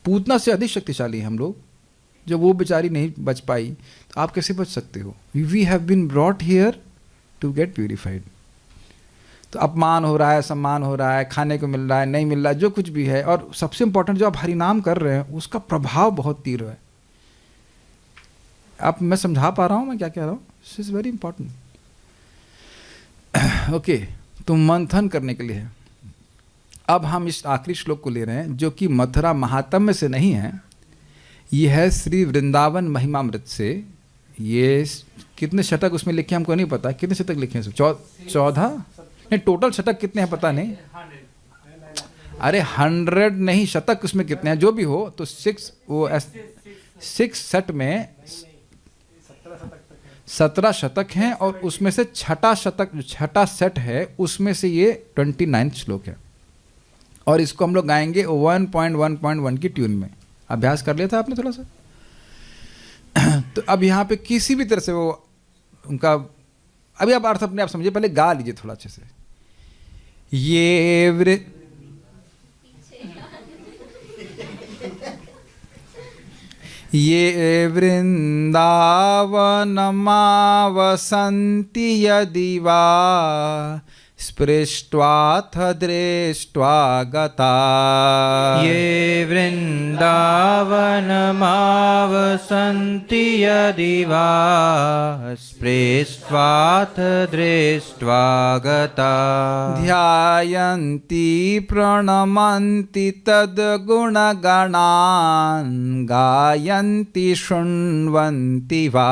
पूतना से अधिक शक्तिशाली हैं हम लोग। जब वो बेचारी नहीं बच पाई तो आप कैसे बच सकते हो? We have been brought here to get purified. तो अपमान हो रहा है, सम्मान हो रहा है, खाने को मिल रहा है, नहीं मिल रहा है, जो कुछ भी है, और सबसे इंपॉर्टेंट जो आप हरिनाम कर रहे हैं उसका प्रभाव बहुत तीव्र है। आप, मैं समझा पा रहा हूँ मैं क्या कह रहा हूँ? This is very important. Okay, तो मंथन करने के लिए है। अब हम इस आखिरी श्लोक को ले रहे हैं जो कि मथुरा महात्म्य से नहीं है, ये है श्री वृंदावन महिमामृत से। ये कितने शतक उसमें लिखे हमको नहीं पता, कितने शतक लिखे हैं? 14 नहीं, टोटल शतक कितने हैं पता नहीं। अरे 100 नहीं, शतक उसमें कितने हैं जो भी हो, तो 6 सेट में 17 शतक हैं, और उसमें से छठा सेट है, उसमें से ये 29 श्लोक है। और इसको हम लोग गाएंगे 1.1.1 की ट्यून में। अभ्यास कर लिया था आपने थोड़ा सा? तो अब यहाँ पे किसी भी तरह से वो उनका, अभी आप अर्थ अपने आप समझिए, पहले गा लीजिए थोड़ा अच्छे से। ये ये वृन्दावनमावसन्ति यदि वा स्पृष्ट्वाथ दृष्ट्वा गता। ये वृन्दावनमावसन्ति यदि वा स्पृष्ट्वाथ दृष्ट्वा गता। ध्यायन्ति प्रणमन्ति तद्गुणगणान् गायन्ति शृण्वन्ति वा।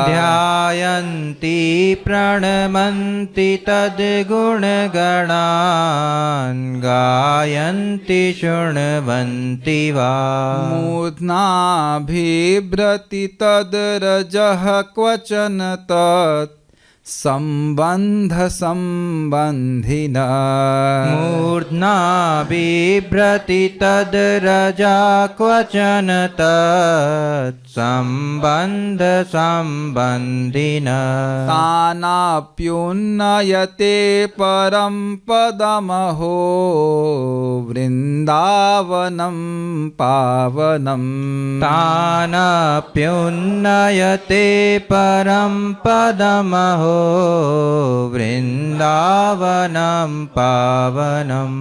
ध्यायन्ति प्रणमन्ति तद्गुणगणान् गायन्ति शृण्वन्ति वा। मूर्ध्नाभिभ्रति तद्रजः क्वचन तत् सम्बन्ध सम्बन्धिनः। मूर्ध्ना बिभ्रति तद्रजा क्वचन तत् सम्बन्ध सम्बन्धिनः। तानाप्युन्नयते परं पदमहो वृन्दावनं पावनम्। तानप्युन्नयते परं पदमहो वृंदावनम पावनम।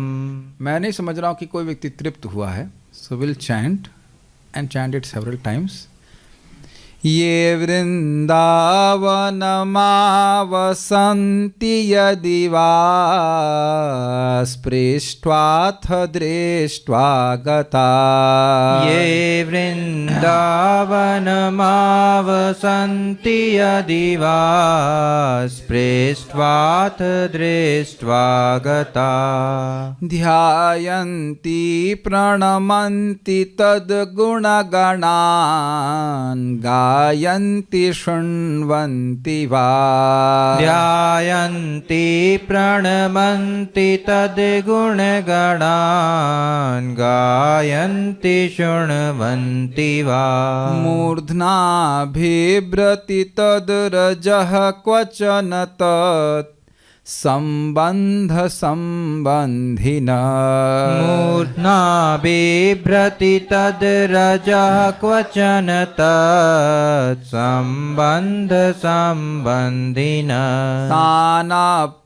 मैं नहीं समझ रहा हूँ कि कोई व्यक्ति तृप्त हुआ है, so will chant and chant it several times. ये वृन्दावनमावसन्ति यदि वा स्पृष्ट्वाथ दृष्ट्वा गता। ये वृन्दावनमावसन्ति यदि वा स्पृष्ट्वाथ दृष्ट्वा गता। ध्यायन्ति प्रणमन्ति तद्गुणगणान् गायन्ति शृण्वन्ति वा। ध्यायन्ति प्रणमन्ति तद्गुणगणान् गायन्ति शृण्वन्ति वा। मूर्ध्नाभिभ्रति तद्रजः क्वचन तत् सम्बन्ध सम्बन्धिनः। मूर्ध्ना बिभ्रति तद्रजः क्वचन तत् सम्बन्ध सम्बन्धिनः। तानाप्युन्नयते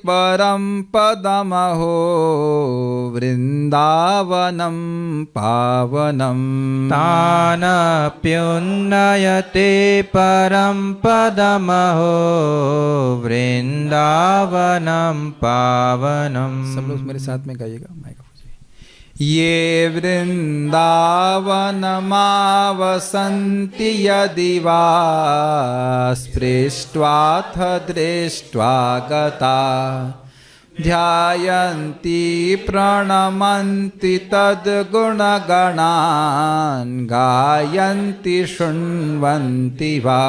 परं पदमहो वृन्दावनं पावनम्। तानप्युन्नयते परं पदमहो वृंदावनम पावनम। सब लोग मेरे साथ में गाइएगा। ये वृन्दावनमावसन्ति यदि वा स्पृष्ट्वाथ दृष्ट्वा गता। ध्यायन्ति प्रणमन्ति तद्गुणगणान् गायन्ति शृण्वन्ति वा।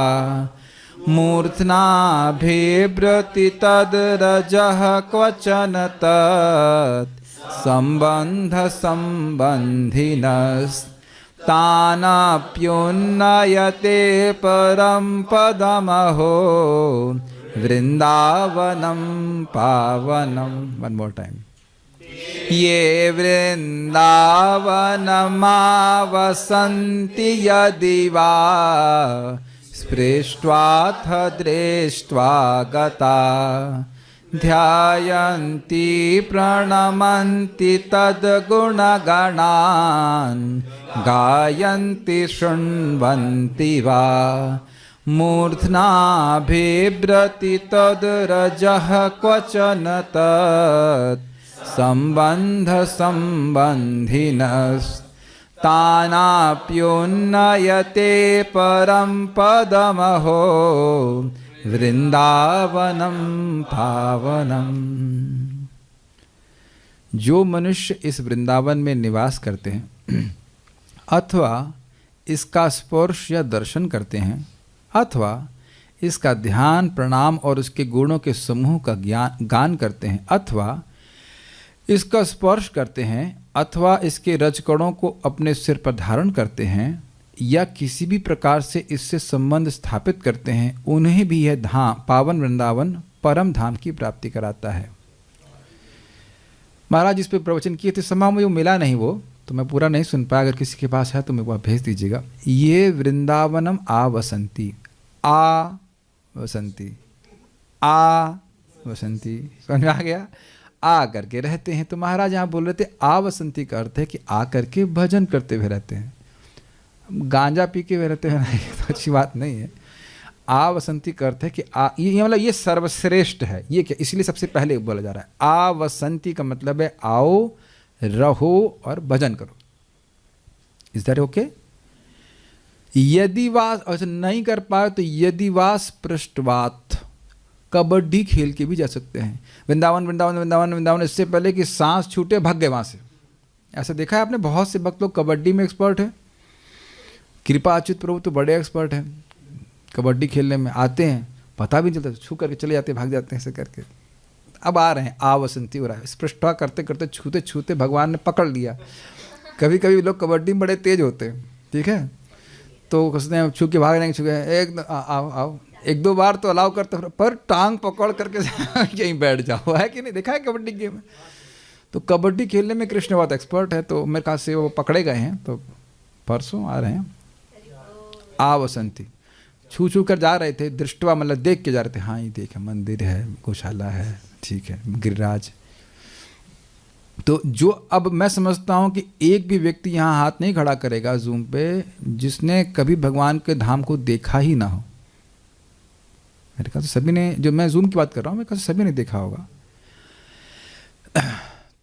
मूर्ध्नाभिभ्रति तद्रजः क्वचन तत् सम्बन्ध सम्बन्धिनस्तानाप्युन्नयते परं पदमहो वृन्दावनं पावनम्। One more time. ये वृन्दावनमावसन्ति यदि वा स्पृष्ट्वाथ दृष्ट्वा गता। ध्यायन्ति प्रणमन्ति तद्गुणगणान् गायन्ति शृण्वन्ति वा। मूर्ध्नाभिभ्रति तद्रजः क्वचन तत् सम्बन्ध सम्बन्धिनस्तानाप्युन्नयते परं पदमहो वृंदावनम पावनम। जो मनुष्य इस वृंदावन में निवास करते हैं अथवा इसका स्पर्श या दर्शन करते हैं अथवा इसका ध्यान प्रणाम और उसके गुणों के समूह का गान करते हैं अथवा इसका स्पर्श करते हैं अथवा इसके रजकणों को अपने सिर पर धारण करते हैं या किसी भी प्रकार से इससे संबंध स्थापित करते हैं, उन्हें भी यह धाम पावन वृंदावन परम धाम की प्राप्ति कराता है। महाराज इस पे प्रवचन किए थे, समय मुझे मिला नहीं वो, तो मैं पूरा नहीं सुन पाया, अगर किसी के पास है तो मेरे को भेज दीजिएगा। ये वृंदावनम आवसंती, आ वसंती, आ वसंती, समझ में आ गया? आ करके रहते हैं। तो महाराज यहाँ बोल रहे थे आ वसंती का अर्थ है कि आ करके भजन करते हुए रहते हैं। गांजा पी के हुए रहते हैं नहीं, तो अच्छी बात नहीं है। आ वसंती का अर्थ है कि ये मतलब ये सर्वश्रेष्ठ है। ये क्या, इसलिए सबसे पहले बोला जा रहा है। आ वसंती का मतलब है आओ, रहो और भजन करो। Is that okay? यदि वास ऐसा नहीं कर पाए तो यदि वास पृष्ठवात, कबड्डी खेल के भी जा सकते हैं। वृंदावन वृंदावन वृंदावन वृंदावन, इससे पहले कि सांस छूटे भाग गए वहां से। ऐसा देखा है आपने? बहुत से भक्त लोग कबड्डी में एक्सपर्ट है। कृपा अच्युत प्रभु तो बड़े एक्सपर्ट हैं कबड्डी खेलने में। आते हैं, पता भी नहीं चलता, छू करके चले जाते, भाग जाते हैं ऐसे करके। अब आ रहे हैं, आ वसंती हो रहा है। स्पृष्टता करते करते छूते छूते भगवान ने पकड़ लिया। कभी कभी लोग कबड्डी में बड़े तेज होते हैं, ठीक है, तो कसते हैं छू के भाग जाएंगे, छू के एक आओ आओ, एक दो बार तो अलाउ करते, पर टांग पकड़ करके यहीं बैठ जाओ। है कि नहीं? देखा है कबड्डी गेम में? तो कबड्डी खेलने में कृष्ण बहुत एक्सपर्ट है। तो मेरे ख्याल से वो पकड़े गए हैं, तो परसों आ रहे हैं। आ वसंती, छू छू कर जा रहे थे, दृष्टवा मतलब देख के जा रहे थे। हाँ ये देखे, मंदिर है, गौशाला है, ठीक है, गिरिराज। तो जो अब मैं समझता हूँ कि एक भी व्यक्ति यहाँ हाथ नहीं खड़ा करेगा जूम पे जिसने कभी भगवान के धाम को देखा ही ना हो। मेरे ख्याल से सभी ने, जो मैं जूम की बात कर रहा हूँ, मेरे ख्याल से सभी ने देखा होगा।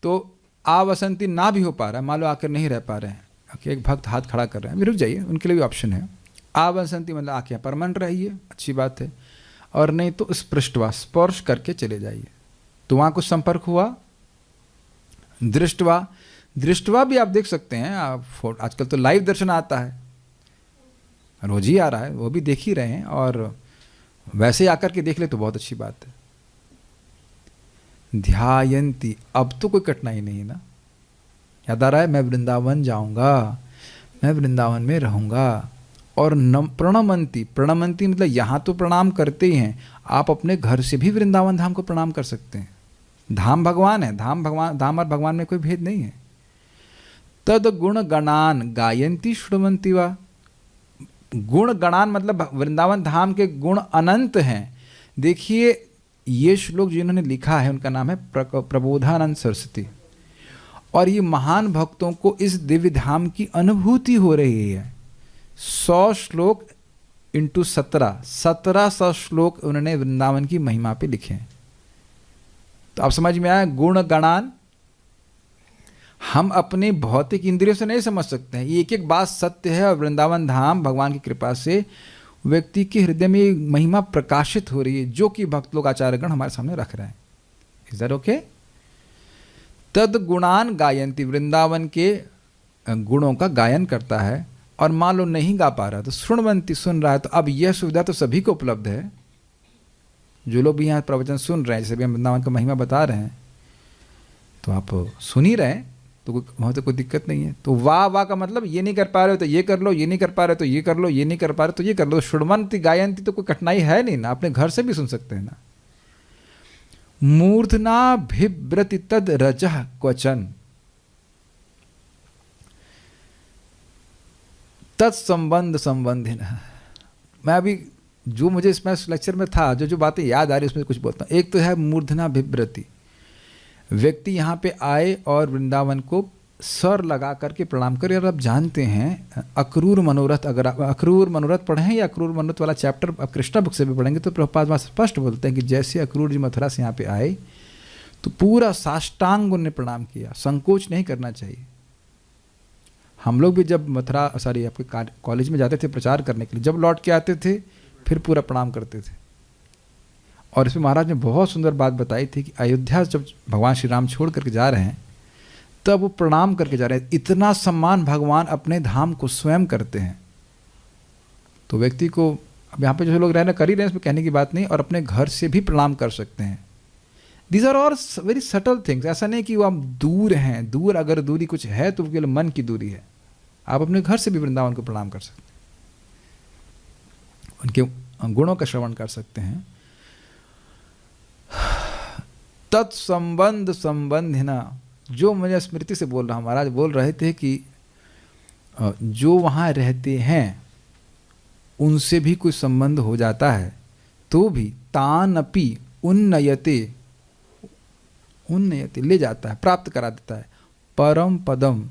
तो आ वसंती ना भी हो पा रहा है, मान लो आकर नहीं रह पा रहे हैं, एक भक्त हाथ खड़ा कर रहे हैं, रुक जाइए, उनके लिए भी ऑप्शन है। आ वसंती मतलब आके परमानेंट रहिए, अच्छी बात है। और नहीं तो स्पृष्टवा, स्पर्श करके चले जाइए। तो वहाँ कुछ संपर्क हुआ। दृष्टवा, दृष्टवा भी आप देख सकते हैं। आप आजकल तो लाइव दर्शन आता है, रोज ही आ रहा है, वो भी देख ही रहे हैं। और वैसे आकर के देख ले तो बहुत अच्छी बात है। ध्यायंती, अब तो कोई कठिनाई नहीं ना। याद आ रहा है, मैं वृंदावन जाऊंगा, मैं वृंदावन में रहूंगा। और प्रणमंती, प्रणमंती मतलब यहाँ तो प्रणाम करते ही हैं, आप अपने घर से भी वृंदावन धाम को प्रणाम कर सकते हैं। धाम भगवान है, धाम भगवान, धाम और भगवान में कोई भेद नहीं है। तद गुण गणान गायंती श्रुण्वन्ति वा, गुण गणान मतलब वृंदावन धाम के गुण अनंत हैं। देखिए ये श्लोक जिन्होंने लिखा है उनका नाम है प्रबोधानंद सरस्वती। और ये महान भक्तों को इस दिव्य धाम की अनुभूति हो रही है। 100 श्लोक इंटू 1700 श्लोक उन्होंने वृंदावन की महिमा पे लिखे हैं। तो आप समझ में आया, गुण गणान हम अपने भौतिक इंद्रियों से नहीं समझ सकते हैं। ये एक एक बात सत्य है। और वृंदावन धाम भगवान की कृपा से व्यक्ति के हृदय में महिमा प्रकाशित हो रही है, जो कि भक्त लोग आचार्यगण हमारे सामने रख रहे हैं। Is that okay? तद गुणान गायंती, वृंदावन के गुणों का गायन करता है। और मान लो नहीं गा पा रहा तो श्रुण्वन्ति, सुन रहा है। तो अब यह सुविधा तो सभी को उपलब्ध है। जो लोग भी यहाँ प्रवचन सुन रहे हैं, जैसे भी हम वृंदावन का महिमा बता रहे हैं, तो आप सुन ही रहे हैं, तो वहाँ तो कोई दिक्कत नहीं है। तो वाह वाह का मतलब ये नहीं कर पा रहे हो तो ये कर लो, ये नहीं कर पा रहे हो तो ये कर लो, ये नहीं कर पा रहे तो ये कर लो। श्रुण्वन्ति गायंती तो कोई कठिनाई है नहीं ना, अपने घर से भी सुन सकते हैं ना। मूर्धना भिव्रति तद रजः क्वचन, तत्संबंध संबंधिन। मैं अभी जो मुझे इसमें लेक्चर में था, जो जो बातें याद आ रही उसमें कुछ बोलता हूँ। एक तो है मूर्धना भिव्रति, व्यक्ति यहाँ पे आए और वृंदावन को सर लगा करके प्रणाम करे। और आप जानते हैं अक्रूर मनोरथ, अगर आप अक्रूर मनोरथ पढ़ें या अक्रूर मनोरथ वाला चैप्टर आप कृष्णा बुक से भी पढ़ेंगे तो प्रभुपाद वहाँ स्पष्ट बोलते हैं कि जैसे अक्रूर जी मथुरा से यहाँ पे आए तो पूरा साष्टांग उन्होंने प्रणाम किया, संकोच नहीं करना चाहिए। हम लोग भी जब मथुरा आपके कॉलेज में जाते थे प्रचार करने के लिए, जब लौट के आते थे फिर पूरा प्रणाम करते थे। और इसमें महाराज ने बहुत सुंदर बात बताई थी कि अयोध्या जब भगवान श्री राम छोड़ करके जा रहे हैं तब वो प्रणाम करके जा रहे हैं। इतना सम्मान भगवान अपने धाम को स्वयं करते हैं। तो व्यक्ति को, अब यहाँ पे जो लोग रहना कर ही रहे हैं, इसमें कहने की बात नहीं, और अपने घर से भी प्रणाम कर सकते हैं। These are all very subtle things. ऐसा नहीं कि वो हम दूर हैं, दूर अगर दूरी कुछ है तो केवल मन की दूरी है। आप अपने घर से भी वृंदावन को प्रणाम कर सकते हैं, उनके गुणों का श्रवण कर सकते हैं। तत्संबंध संबंधिना, जो मुझे स्मृति से बोल रहा हूँ, महाराज बोल रहे थे कि जो वहाँ रहते हैं उनसे भी कोई संबंध हो जाता है तो भी तानपि उन्नयते, उन्नयते ले जाता है, प्राप्त करा देता है परम पदम।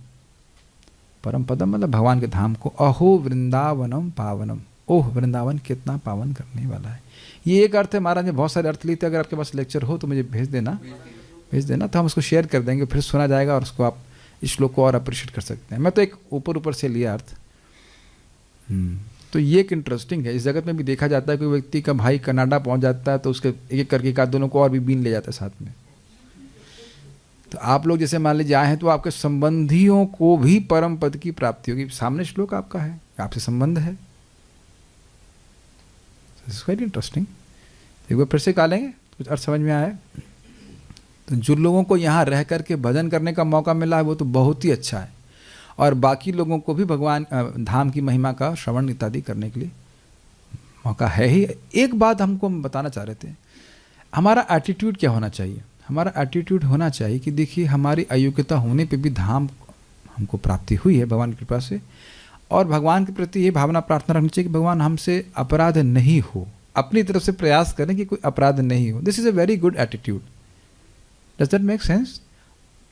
परम पदम मतलब भगवान के धाम को। अहो वृंदावनम पावनम, ओह वृंदावन कितना पावन करने वाला है। ये एक अर्थ है, महाराज ने बहुत सारे अर्थ लिए थे। अगर आपके पास लेक्चर हो तो मुझे भेज देना तो हम उसको शेयर कर देंगे, फिर सुना जाएगा और उसको आप इस श्लोक को और अप्रिशिएट कर सकते हैं। मैं तो एक ऊपर से लिया अर्थ। तो ये एक इंटरेस्टिंग है। इस जगत में भी देखा जाता है कोई व्यक्ति का भाई कनाडा पहुंच जाता है तो उसके एक एक करके एक दोनों को और भी बीन ले जाता है साथ में। तो आप लोग जैसे मान लीजिए आए हैं तो आपके संबंधियों को भी परम पद की प्राप्ति होगी। सामने श्लोक आपका है, आपसे संबंध है। It's very interesting. एक बार फिर से गा लेंगे, कुछ अर्थ समझ में आया। तो जो लोगों को यहाँ रह करके भजन करने का मौका मिला है वो तो बहुत ही अच्छा है, और बाकी लोगों को भी भगवान धाम की महिमा का श्रवण इत्यादि करने के लिए मौका है ही। एक बात हमको बताना चाह रहे थे, हमारा एटीट्यूड क्या होना चाहिए। हमारा एटीट्यूड होना चाहिए कि देखिए हमारी अयोग्यता होने पे भी धाम हमको प्राप्ति हुई है भगवान की कृपा से, और भगवान के प्रति ये भावना प्रार्थना रखनी चाहिए कि भगवान हमसे अपराध नहीं हो। अपनी तरफ से प्रयास करें कि कोई अपराध नहीं हो। This is a very good attitude. Does that make sense?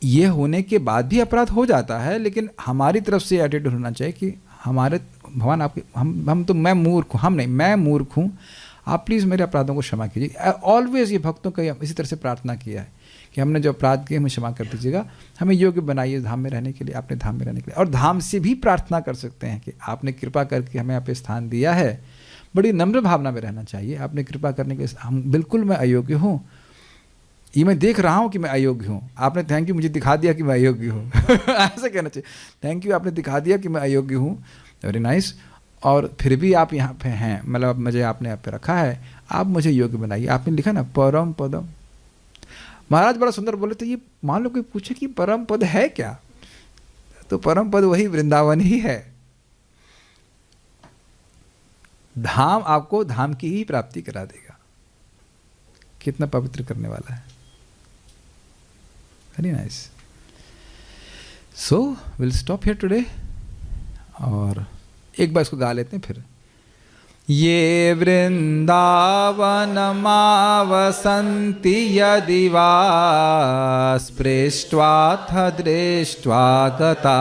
ये होने के बाद भी अपराध हो जाता है, लेकिन हमारी तरफ से एटीट्यूड होना चाहिए कि हमारे भगवान आपके हम तो मैं मूर्ख हूँ, हम नहीं मैं मूर्ख हूँ, आप प्लीज़ मेरे अपराधों को क्षमा कीजिए। ऑलवेज ये भक्तों का इसी तरह से प्रार्थना किया है कि हमने जो अपराध किए हमें क्षमा कर दीजिएगा, हमें योग्य बनाइए धाम में रहने के लिए, अपने धाम में रहने के लिए। और धाम से भी प्रार्थना कर सकते हैं कि आपने कृपा करके हमें आप स्थान दिया है। बड़ी नम्र भावना में रहना चाहिए। आपने कृपा करने के हम बिल्कुल मैं अयोग्य हूँ, ये मैं देख रहा हूँ कि मैं अयोग्य हूँ, आपने थैंक यू मुझे दिखा दिया कि मैं अयोग्य हूँ। ऐसा कहना चाहिए, थैंक यू आपने दिखा दिया कि मैं अयोग्य हूँ, वेरी नाइस। और फिर भी आप यहाँ पे हैं, मतलब मुझे आपने यहाँ पे रखा है, आप मुझे योग्य बनाइए। आपने लिखा ना परम पदम। महाराज बड़ा सुंदर बोले थे, ये मान लो कोई पूछे कि परम पद है क्या, तो परम पद वही वृंदावन ही है। धाम आपको धाम की ही प्राप्ति करा देगा। कितना पवित्र करने वाला है। Very nice. So will stop here today, और एक बार इसको गा लेते हैं फिर। ये वृंदावनमावसन्ति यदि वा स्पृष्ट्वाथ दृष्ट्वा गता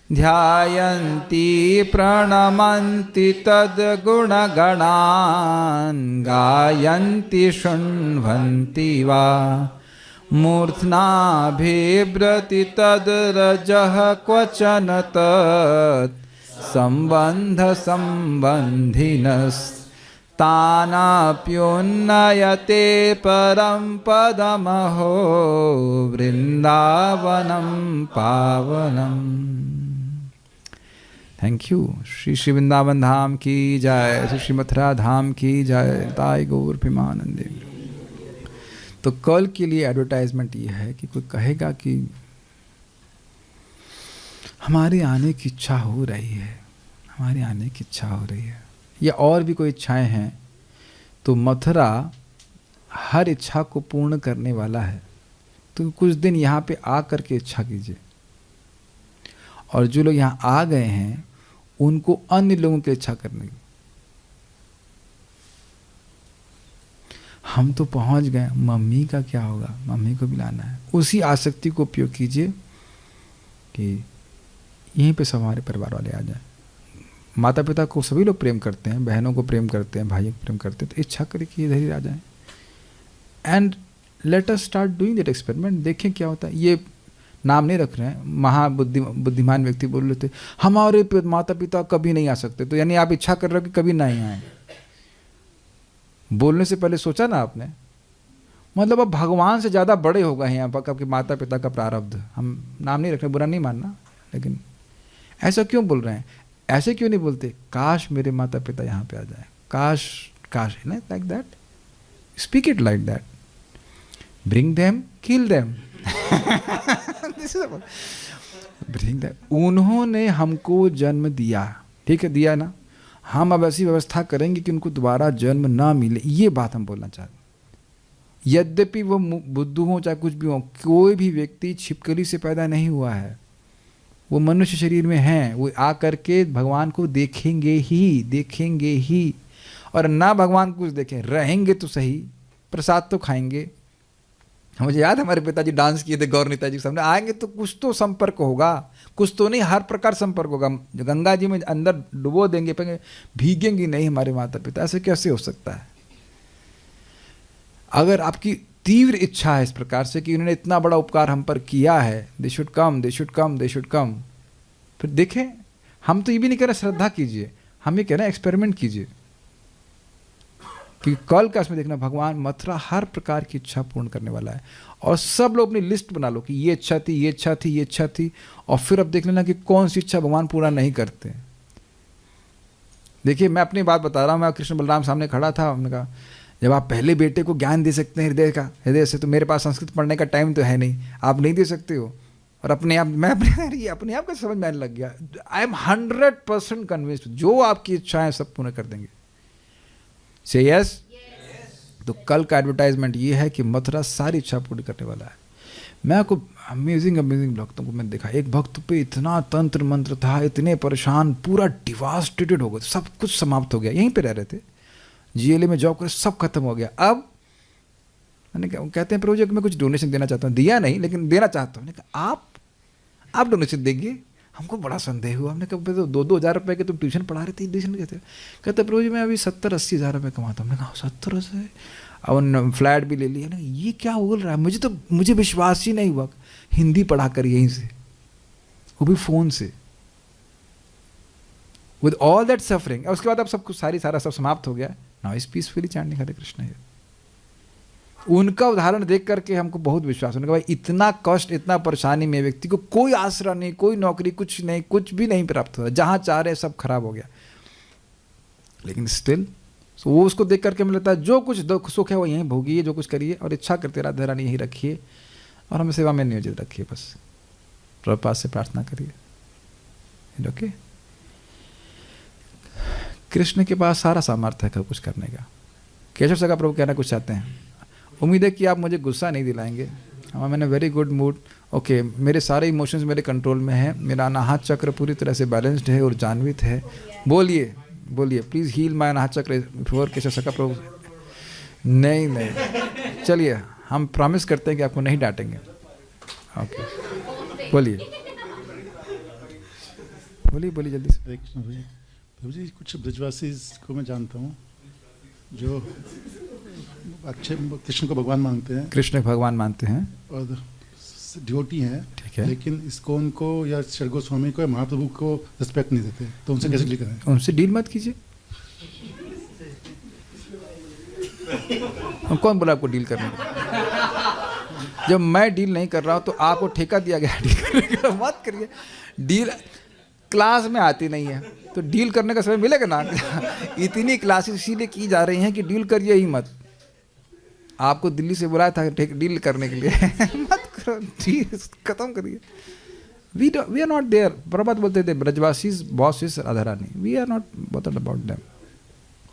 ध्यायन्ति प्रणमन्ति तद्गुणगणान् गायन्ति शृण्वन्ति वा मूर्ध्नाभिव्रति तद्रजः क्वचन तत् संबंध संबंधिनस्तानाप्युन्नयते परम पदमहो वृंदावनम पावनम। Thank you. श्री श्री वृंदावन धाम की जय, श्री श्री मथुरा धाम की जय, ताई गौर प्रेमानंदे। तो कल के लिए एडवर्टाइजमेंट ये है कि कोई कहेगा कि हमारी आने की इच्छा हो रही है, हमारी आने की इच्छा हो रही है, या और भी कोई इच्छाएं हैं, तो मथुरा हर इच्छा को पूर्ण करने वाला है। तो कुछ दिन यहाँ पे आ करके इच्छा कीजिए, और जो लोग यहाँ आ गए हैं उनको अन्य लोगों की इच्छा करने की। हम तो पहुँच गए, मम्मी का क्या होगा, मम्मी को भी लाना है। उसी आसक्ति को उपयोग कीजिए कि यहीं पे सब हमारे परिवार वाले आ जाएं। माता पिता को सभी लोग प्रेम करते हैं, बहनों को प्रेम करते हैं, भाइयों को प्रेम करते हैं, तो इच्छा करें कि इधर ही आ जाएं। And let us start doing that experiment. देखें क्या होता है। ये नाम नहीं रख रहे हैं, बुद्धिमान व्यक्ति बोल रहे थे हमारे माता पिता कभी नहीं आ सकते, तो यानी आप इच्छा कर रहे हो कि कभी नहीं आए। बोलने से पहले सोचा ना आपने, मतलब अब भगवान से ज़्यादा बड़े हो गए हैं यहाँ पर आपके माता पिता का प्रारब्ध। हम नाम नहीं रख रहे, बुरा नहीं मानना, लेकिन ऐसा क्यों बोल रहे हैं? ऐसे क्यों नहीं बोलते काश मेरे माता पिता यहाँ पे आ जाए, काश काश, है ना, like that. Speak it like that. Bring them, kill them. Bring them. उन्होंने हमको जन्म दिया, ठीक है, दिया ना, हम अब ऐसी व्यवस्था करेंगे कि उनको दोबारा जन्म ना मिले। ये बात हम बोलना चाहते हैं। यद्यपि वो बुद्धू हो चाहे कुछ भी हो, कोई भी व्यक्ति छिपकली से पैदा नहीं हुआ है, वो मनुष्य शरीर में हैं, वो आ करके भगवान को देखेंगे ही। और ना भगवान को कुछ देखें, रहेंगे तो सही, प्रसाद तो खाएंगे। मुझे याद हमारे पिताजी डांस किए थे गौर नेताजी के सामने, आएंगे तो कुछ तो संपर्क होगा, कुछ तो नहीं, हर प्रकार संपर्क होगा। गंगा जी में अंदर डुबो देंगे, भीगेंगे नहीं हमारे माता पिता, ऐसे कैसे हो सकता है? अगर आपकी तीव्र इच्छा है इस प्रकार से कि उन्होंने इतना बड़ा उपकार हम पर किया है, they should come, they should come, they should come, फिर देखें। हम तो ये भी नहीं कह रहे श्रद्धा कीजिए, हम ये कह रहे हैं एक्सपेरिमेंट कीजिए, क्योंकि कल का इसमें देखना भगवान मथुरा हर प्रकार की इच्छा पूर्ण करने वाला है। और सब लोग अपनी लिस्ट बना लो कि ये इच्छा थी, ये इच्छा थी, ये इच्छा थी, और फिर अब देख लेना कि कौन सी इच्छा भगवान पूरा नहीं करते। देखिए मैं अपनी बात बता रहा हूँ, मैं कृष्ण बलराम सामने खड़ा था, उन्होंने कहा जब आप पहले बेटे को ज्ञान दे सकते हैं हृदय से, तो मेरे पास संस्कृत पढ़ने का टाइम तो है नहीं, आप नहीं दे सकते हो। और अपने आप मैं अपने आप का समझ में आने लग गया। आई एम 100% कन्विंस्ड, जो आपकी इच्छाएं सब पूर्ण कर देंगे। से यस। तो कल का एडवर्टाइजमेंट ये है कि मथुरा सारी इच्छा पूर्ण करने वाला है। मैं आपको अमेजिंग भक्तों को मैंने देखा, एक भक्त पे इतना तंत्र मंत्र था, इतने परेशान, पूरा डिवास्टेटेड हो गए, सब कुछ समाप्त हो गया। यहीं पे रह रहे थे, जीएलए में जॉब करे, सब खत्म हो गया। अब मैंने कहा, कहते हैं प्रभु जी मैं कुछ डोनेशन देना चाहता हूँ, दिया नहीं लेकिन देना चाहता हूँ। मैंने कहा आप डोनेशन देंगे? हमको बड़ा संदेह हुआ। हमने कहा तो 2-2 हज़ार रुपये के तुम ट्यूशन पढ़ा रहे थे, ट्यूशन कहते? कहते प्रभु जी मैं अभी 70-80 हज़ार रुपये कमाता हूँ। हमने कहा 70-80? अब फ्लैट भी ले लिया ना, ये क्या बोल रहा है? मुझे विश्वास ही नहीं हुआ। हिंदी पढ़ा कर यहीं से, वो भी फ़ोन से, विद ऑल दैट सफरिंग। उसके बाद अब सब कुछ सारा सब समाप्त हो गया। नाउ इज पीसफुली चैंटिंग हरे कृष्ण। उनका उदाहरण देख करके हमको बहुत विश्वास होने का, भाई इतना कष्ट, इतना परेशानी में व्यक्ति को कोई आसरा नहीं, कोई नौकरी, कुछ नहीं, कुछ भी नहीं प्राप्त हुआ, जहाँ चाह रहे सब खराब हो गया, लेकिन स्टिल वो उसको देख करके मिलता है जो कुछ दुख सुख है वो यहीं भोगिए, जो कुछ करिए और इच्छा करते राधा रानी यहीं रखिए और हमें सेवा में नियोजित रखिए। बस प्रभुपाद से प्रार्थना करिए। ओके, कृष्ण के पास सारा सामर्थ्य है कुछ करने का। केशव सगा प्रभु कहना कुछ चाहते हैं। उम्मीद है कि आप मुझे गुस्सा नहीं दिलाएंगे। I'm in a very good mood. Okay, मेरे सारे इमोशंस मेरे कंट्रोल में है, मेरा अनाहत चक्र पूरी तरह से बैलेंस्ड है और जानवित है। बोलिए बोलिए, प्लीज़ हील माय अनाहत चक्र फॉर केशव सखा प्रभु। नहीं, चलिए हम प्रॉमिस करते हैं कि आपको नहीं डांटेंगे। ओके, बोलिए बोलिए बोलिए जल्दी से। हरे कृष्ण प्रभु जी, कुछ ब्रजवासी को मैं जानता हूँ जो अच्छे कृष्ण को भगवान मानते हैं, कृष्ण भगवान मानते हैं और डिवोटी हैं, ठीक है, लेकिन इस्कॉन को या श्री गोस्वामी को या महाप्रभु को रिस्पेक्ट नहीं देते, तो उनसे कैसे डील करें? उनसे डील मत कीजिए। कौन बोला आपको डील करने को? जब मैं डील नहीं कर रहा हूँ तो आपको ठेका दिया गया डील करने का, मत करिए। डील क्लास में आती नहीं है तो डील करने का समय मिलेगा ना? इतनी क्लासेस इसीलिए की जा रही हैं कि डील करिए ही मत। आपको दिल्ली से बुलाया था डील करने के लिए। मत करो, डील खत्म करिए। We are not there. Prabhat बोलते थे ब्रजवासीज boss is Radha Rani, we are not bothered about them.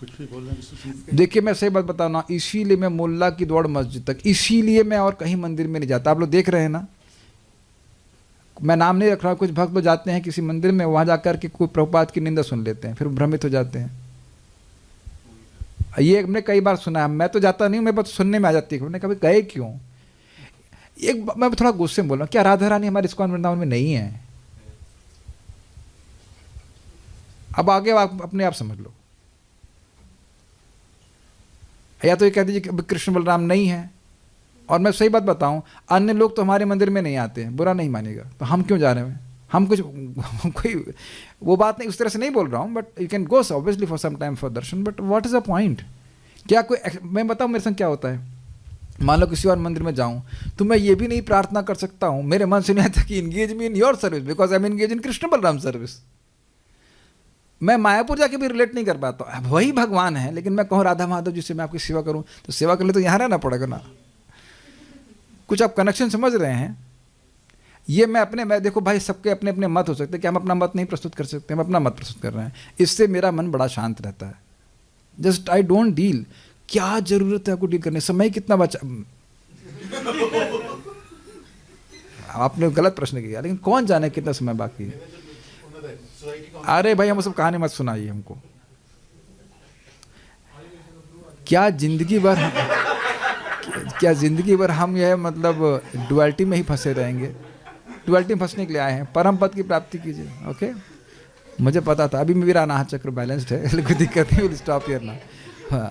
कुछ भी बोल रहे हैं। देखिए मैं सही बात बताऊँ ना, इसीलिए मैं मुल्ला की दौड़ मस्जिद तक, इसीलिए मैं और कहीं मंदिर में नहीं जाता। आप लोग देख रहे हैं ना, मैं नाम नहीं रख रहा। कुछ भक्त लोग जाते हैं किसी मंदिर में, वहाँ जाकर के कोई प्रभुपाद की निंदा सुन लेते हैं, फिर भ्रमित हो जाते हैं। ये हमने कई बार सुना है। मैं तो जाता नहीं हूँ, मेरे पास सुनने में आ जाती है। मैंने कभी गए क्यों? मैं थोड़ा गुस्से में बोल रहा हूँ, क्या राधा रानी हमारे इस्कॉन वृंदावन में नहीं है? अब आगे आप अपने आप समझ लो। या तो ये कह दीजिए कि कृष्ण बलराम नहीं है। और मैं सही बात बताऊं, अन्य लोग तो हमारे मंदिर में नहीं आते हैं, बुरा नहीं मानेगा, तो हम क्यों जा रहे हैं? हम कुछ कोई वो बात नहीं, उस तरह से नहीं बोल रहा हूँ, but you can go obviously for some time for darshan, but what is the point? क्या कोई, मैं बताऊँ मेरे संग क्या होता है। मान लो किसी और मंदिर में जाऊँ तो मैं ये भी नहीं प्रार्थना कर सकता हूँ, मेरे मन से नहीं आता कि engage me in your service because I am engage in Krishna Balram service. मैं मायापुर जाके भी रिलेट नहीं कर पाता। वही भगवान है, लेकिन मैं कहूँ राधा माधव जी से मैं आपकी सेवा करूँ, तो सेवा के लिए तो यहाँ रहना पड़ेगा ना। कुछ आप कनेक्शन समझ रहे हैं? ये मैं देखो भाई, सबके अपने अपने मत हो सकते हैं कि हम अपना मत नहीं प्रस्तुत कर सकते, हम अपना मत प्रस्तुत कर रहे हैं। इससे मेरा मन बड़ा शांत रहता है। Just I don't deal. क्या जरूरत है आपको डील करने, समय कितना बचा। आपने गलत प्रश्न किया, लेकिन कौन जाने कितना समय बाकी है। अरे भाई हम सब कहानी मत सुनाइए हमको। क्या जिंदगी भर हम यह मतलब डुअलिटी में ही फंसे रहेंगे। डुअलिटी में फंसने के लिए आए हैं, परम पद की प्राप्ति कीजिए। ओके, मुझे पता था, अभी मेरा अनाहत चक्र बैलेंस्ड है, कोई दिक्कत नहीं, विल स्टॉप हियर नाउ। हाँ।